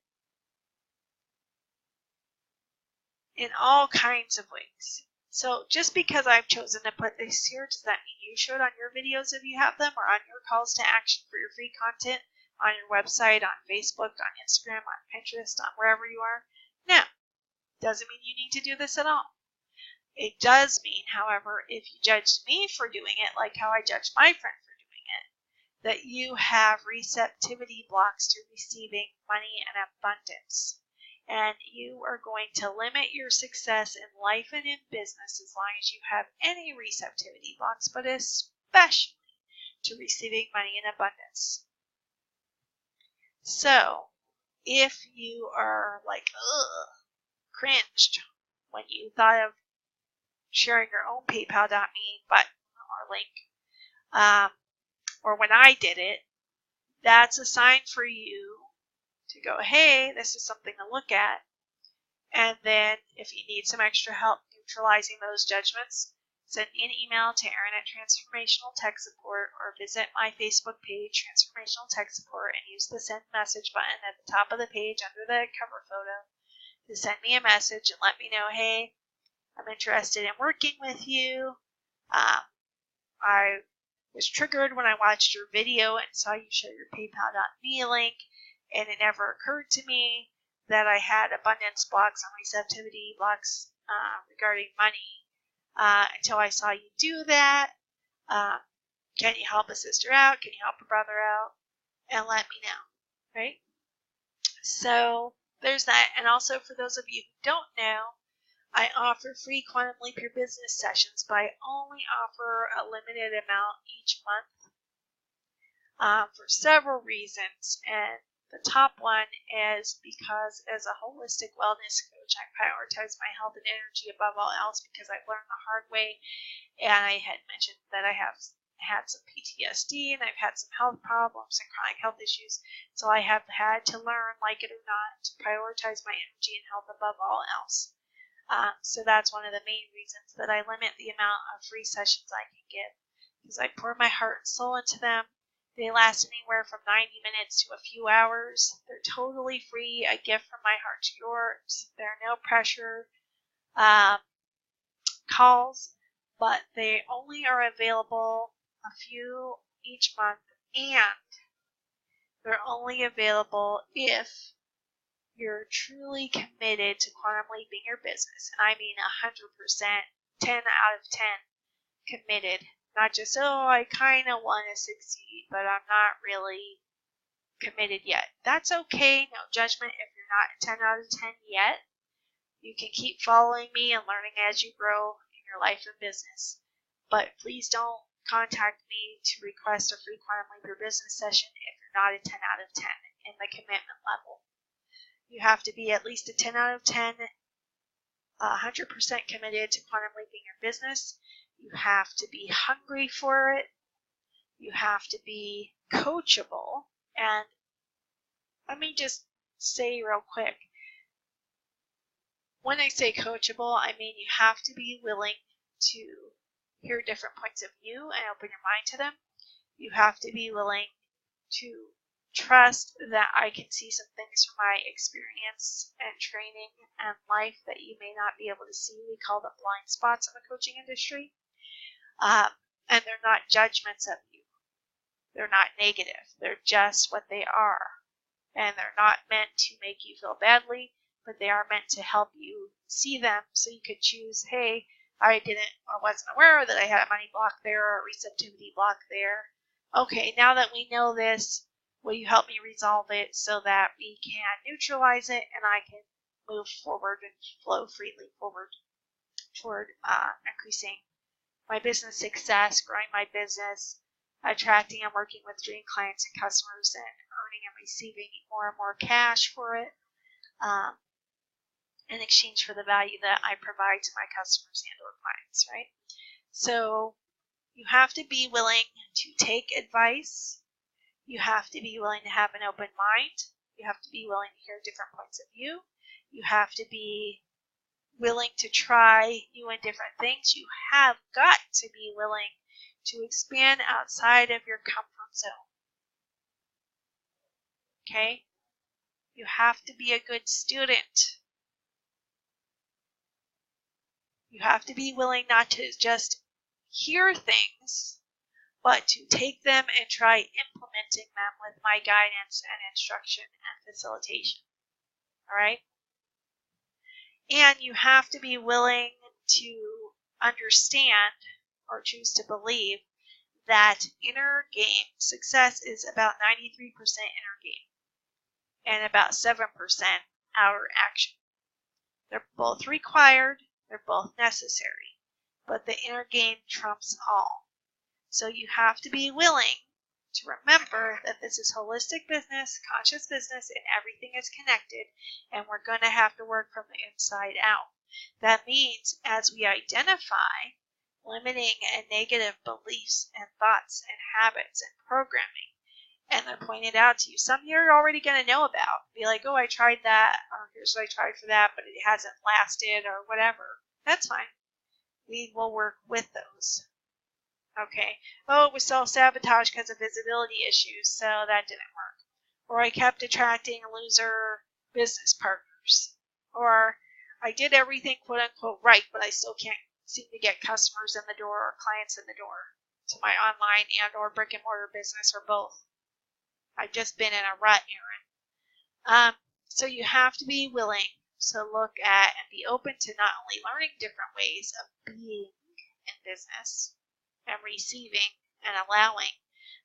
In all kinds of ways. So just because I've chosen to put this here, does that mean you should on your videos if you have them, or on your calls to action for your free content, on your website, on Facebook, on Instagram, on Pinterest, on wherever you are? No. Doesn't mean you need to do this at all. It does mean, however, if you judged me for doing it, like how I judged my friend for doing it, that you have receptivity blocks to receiving money and abundance. And you are going to limit your success in life and in business as long as you have any receptivity blocks, but especially to receiving money in abundance. So, if you are like, ugh, cringed when you thought of sharing your own PayPal.me button or link, or when I did it, that's a sign for you to go, hey, this is something to look at. And then if you need some extra help neutralizing those judgments, send me an email to Erin at Transformational Tech Support or visit my Facebook page, Transformational Tech Support, and use the send message button at the top of the page under the cover photo to send me a message and let me know, hey, I'm interested in working with you. I was triggered when I watched your video and saw you share your PayPal.me link, and it never occurred to me that I had abundance blocks and receptivity blocks regarding money until I saw you do that. Can you help a sister out? Can you help a brother out? And let me know, right? So there's that. And also for those of you who don't know, I offer free Quantum Leap Your Business sessions, but I only offer a limited amount each month for several reasons. And the top one is because as a holistic wellness coach, I prioritize my health and energy above all else because I've learned the hard way. And I had mentioned that I have had some PTSD and I've had some health problems and chronic health issues. So I have had to learn, like it or not, to prioritize my energy and health above all else. So that's one of the main reasons that I limit the amount of free sessions I can give, because I pour my heart and soul into them. They last anywhere from 90 minutes to a few hours. They're totally free, a gift from my heart to yours. There are no pressure calls, but they only are available a few each month, and they're only available if you're truly committed to quantum leaping your business. And I mean 100%, 10 out of 10 committed. Not just, oh, I kind of want to succeed, but I'm not really committed yet. That's okay. No judgment if you're not 10 out of 10 yet. You can keep following me and learning as you grow in your life and business. But please don't contact me to request a free Quantum Leap Your Business session if you're not a 10 out of 10 in the commitment level. You have to be at least a 10 out of 10, 100% committed to quantum leaping your business. You have to be hungry for it. You have to be coachable. And let me just say real quick, when I say coachable, I mean you have to be willing to hear different points of view and open your mind to them. You have to be willing to trust that I can see some things from my experience and training and life that you may not be able to see. We call them blind spots in the coaching industry. And they're not judgments of you. They're not negative. They're just what they are. And they're not meant to make you feel badly, but they are meant to help you see them so you could choose, hey, I wasn't aware that I had a money block there or a receptivity block there. Okay, now that we know this, will you help me resolve it so that we can neutralize it and I can move forward and flow freely forward toward increasing my business success, growing my business, attracting and working with dream clients and customers, and earning and receiving more and more cash for it in exchange for the value that I provide to my customers and or clients, right? So you have to be willing to take advice. You have to be willing to have an open mind. You have to be willing to hear different points of view. You have to be willing to try new and different things. You have got to be willing to expand outside of your comfort zone. Okay? You have to be a good student. You have to be willing not to just hear things, but to take them and try implementing them with my guidance and instruction and facilitation. All right? And you have to be willing to understand or choose to believe that inner game success is about 93% inner game and about 7% outer action. They're both required, they're both necessary, but the inner game trumps all. So you have to be willing to remember that this is holistic business, conscious business, and everything is connected, and we're going to have to work from the inside out. That means as we identify limiting and negative beliefs and thoughts and habits and programming, and they're pointed out to you, some you're already going to know about. Be like, oh, I tried that, or here's what I tried for that, but it hasn't lasted, or whatever. That's fine. We will work with those. Okay. Oh, it was self-sabotage because of visibility issues, so that didn't work. Or I kept attracting loser business partners. Or I did everything quote-unquote right, but I still can't seem to get customers in the door or clients in the door to my online and or brick-and-mortar business, or both. I've just been in a rut, Erin. So you have to be willing to look at and be open to not only learning different ways of being in business and receiving and allowing,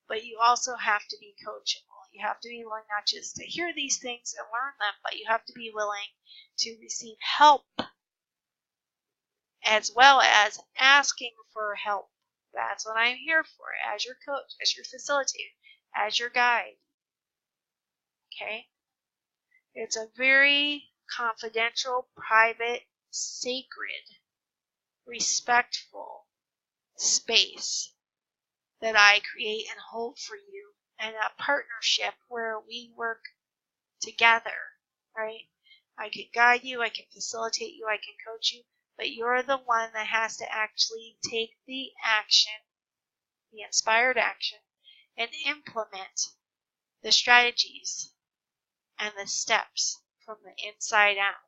but you also have to be coachable. You have to be willing not just to hear these things and learn them, but you have to be willing to receive help as well as asking for help. That's what I'm here for, as your coach, as your facilitator, as your guide. Okay? It's a very confidential, private, sacred, respectful space that I create and hold for you, and a partnership where we work together, right? I can guide you, I can facilitate you, I can coach you, but you're the one that has to actually take the action, the inspired action, and implement the strategies and the steps from the inside out.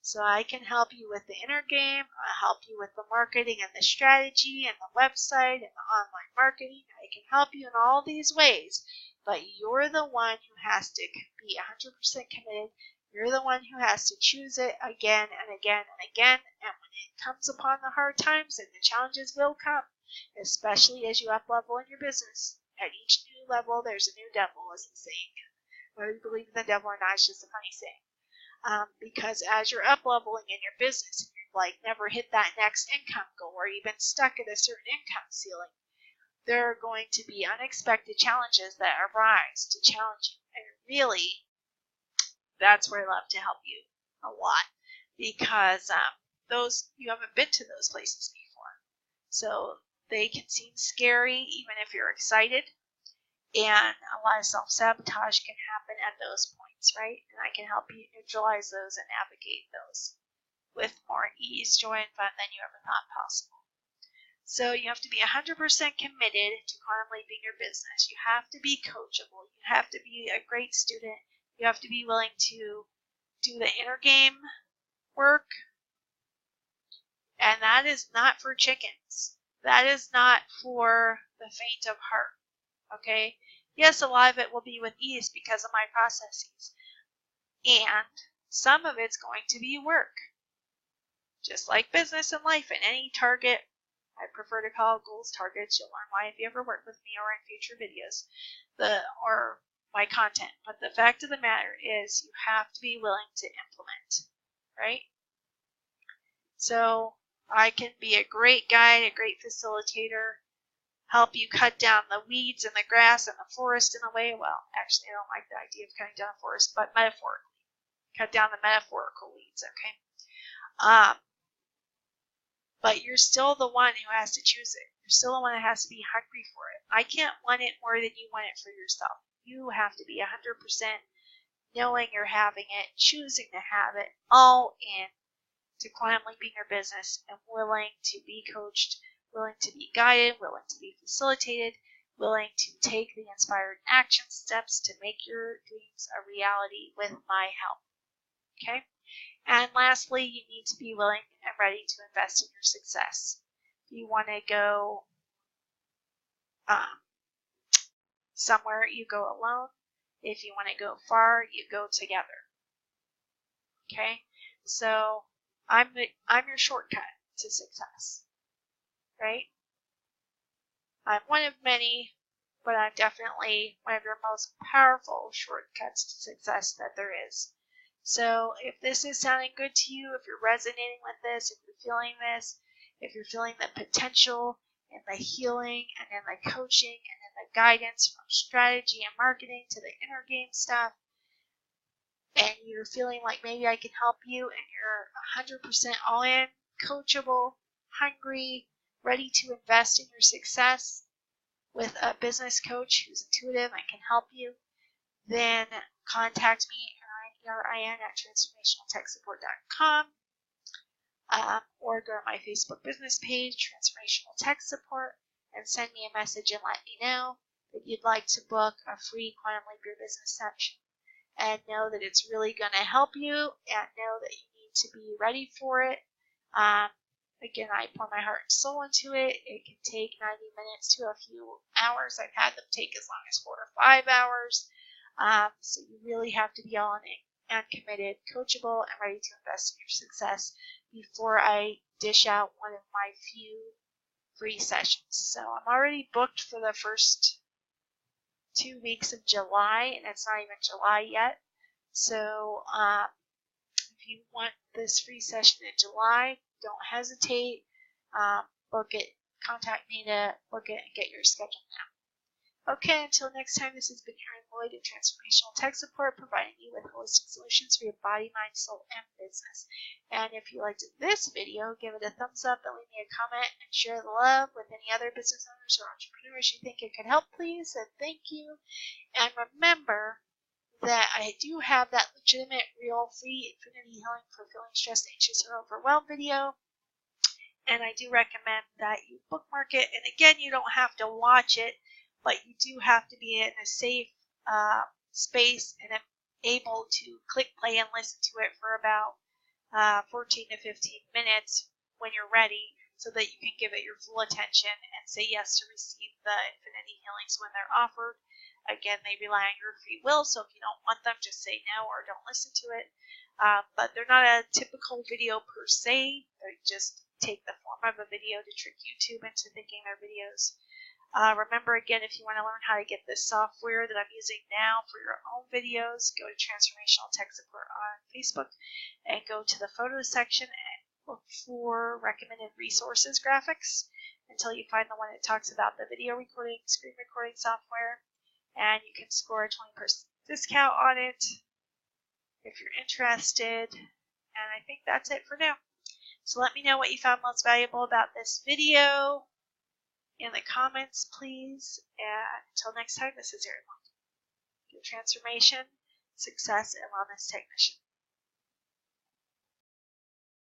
So I can help you with the inner game, I'll help you with the marketing and the strategy and the website and the online marketing. I can help you in all these ways, but you're the one who has to be 100% committed. You're the one who has to choose it again and again and again. And when it comes upon the hard times, and the challenges will come, especially as you up level in your business. At each new level, there's a new devil, as the saying. Whether you believe in the devil or not, it's just a funny saying. Because as you're up leveling in your business, and you've like never hit that next income goal, or you've been stuck at a certain income ceiling, there are going to be unexpected challenges that arise to challenge you. And really, that's where I love to help you a lot, because those you haven't been to those places before, so they can seem scary even if you're excited, and a lot of self-sabotage can happen at those points, right? And I can help you neutralize those and navigate those with more ease, joy, and fun than you ever thought possible. So you have to be 100% committed to quantum leaping your business. You have to be coachable. You have to be a great student. You have to be willing to do the inner game work. And that is not for chickens. That is not for the faint of heart. Okay? Yes, a lot of it will be with ease because of my processes. And some of it's going to be work. Just like business and life and any target, I prefer to call goals targets. You'll learn why if you ever work with me or in future videos. Or my content. But the fact of the matter is you have to be willing to implement, right? So I can be a great guide, a great facilitator, help you cut down the weeds and the grass and the forest in a way. Well, actually, I don't like the idea of cutting down a forest, but metaphorically. Cut down the metaphorical weeds, okay? But you're still the one who has to choose it. You're still the one that has to be hungry for it. I can't want it more than you want it for yourself. You have to be 100% knowing you're having it, choosing to have it, all in to quantum leaping your business, and willing to be coached, willing to be guided, willing to be facilitated, willing to take the inspired action steps to make your dreams a reality with my help. Okay? And lastly, you need to be willing and ready to invest in your success. If you want to go somewhere, you go alone. If you want to go far, you go together. Okay? So I'm your shortcut to success. Right? I'm one of many, but I'm definitely one of your most powerful shortcuts to success that there is. So if this is sounding good to you, if you're resonating with this, if you're feeling this, if you're feeling the potential and the healing and then the coaching and then the guidance from strategy and marketing to the inner game stuff, and you're feeling like maybe I can help you and you're 100% all in, coachable, hungry, ready to invest in your success with a business coach who's intuitive and can help you, then contact me, ERIN at transformationaltechsupport.com, or go to my Facebook business page, Transformational Tech Support, and send me a message and let me know that you'd like to book a free Quantum Leap Your Business session. And know that it's really going to help you, and know that you need to be ready for it. Again, I pour my heart and soul into it. It can take 90 minutes to a few hours. I've had them take as long as 4 to 5 hours. So you really have to be all in and committed, coachable, and ready to invest in your success before I dish out one of my few free sessions. So I'm already booked for the first 2 weeks of July, and it's not even July yet. So if you want this free session in July, don't hesitate. Book it. Contact me to book it and get your schedule now. Okay, until next time, this has been Erin Lloyd at Transformational Tech Support, providing you with holistic solutions for your body, mind, soul, and business. And if you liked this video, give it a thumbs up and leave me a comment and share the love with any other business owners or entrepreneurs you think it could help, please. And thank you. And remember that I do have that legitimate, real, free Infinity Healing for feeling stressed, anxious, or overwhelmed video. And I do recommend that you bookmark it. And again, you don't have to watch it, but you do have to be in a safe space and able to click play and listen to it for about 14 to 15 minutes when you're ready, so that you can give it your full attention and say yes to receive the Infinity Healings when they're offered. Again, they rely on your free will, so if you don't want them, just say no or don't listen to it. But they're not a typical video per se. They just take the form of a video to trick YouTube into thinking they're videos. Remember, again, if you want to learn how to get this software that I'm using now for your own videos, go to Transformational Tech Support on Facebook and go to the photos section and look for recommended resources graphics until you find the one that talks about the video recording, screen recording software, and you can score a 20% discount on it if you're interested. And I think that's it for now. So let me know what you found most valuable about this video in the comments, please. And until next time, this is Erin Lloyd, your transformation, success, and wellness technician.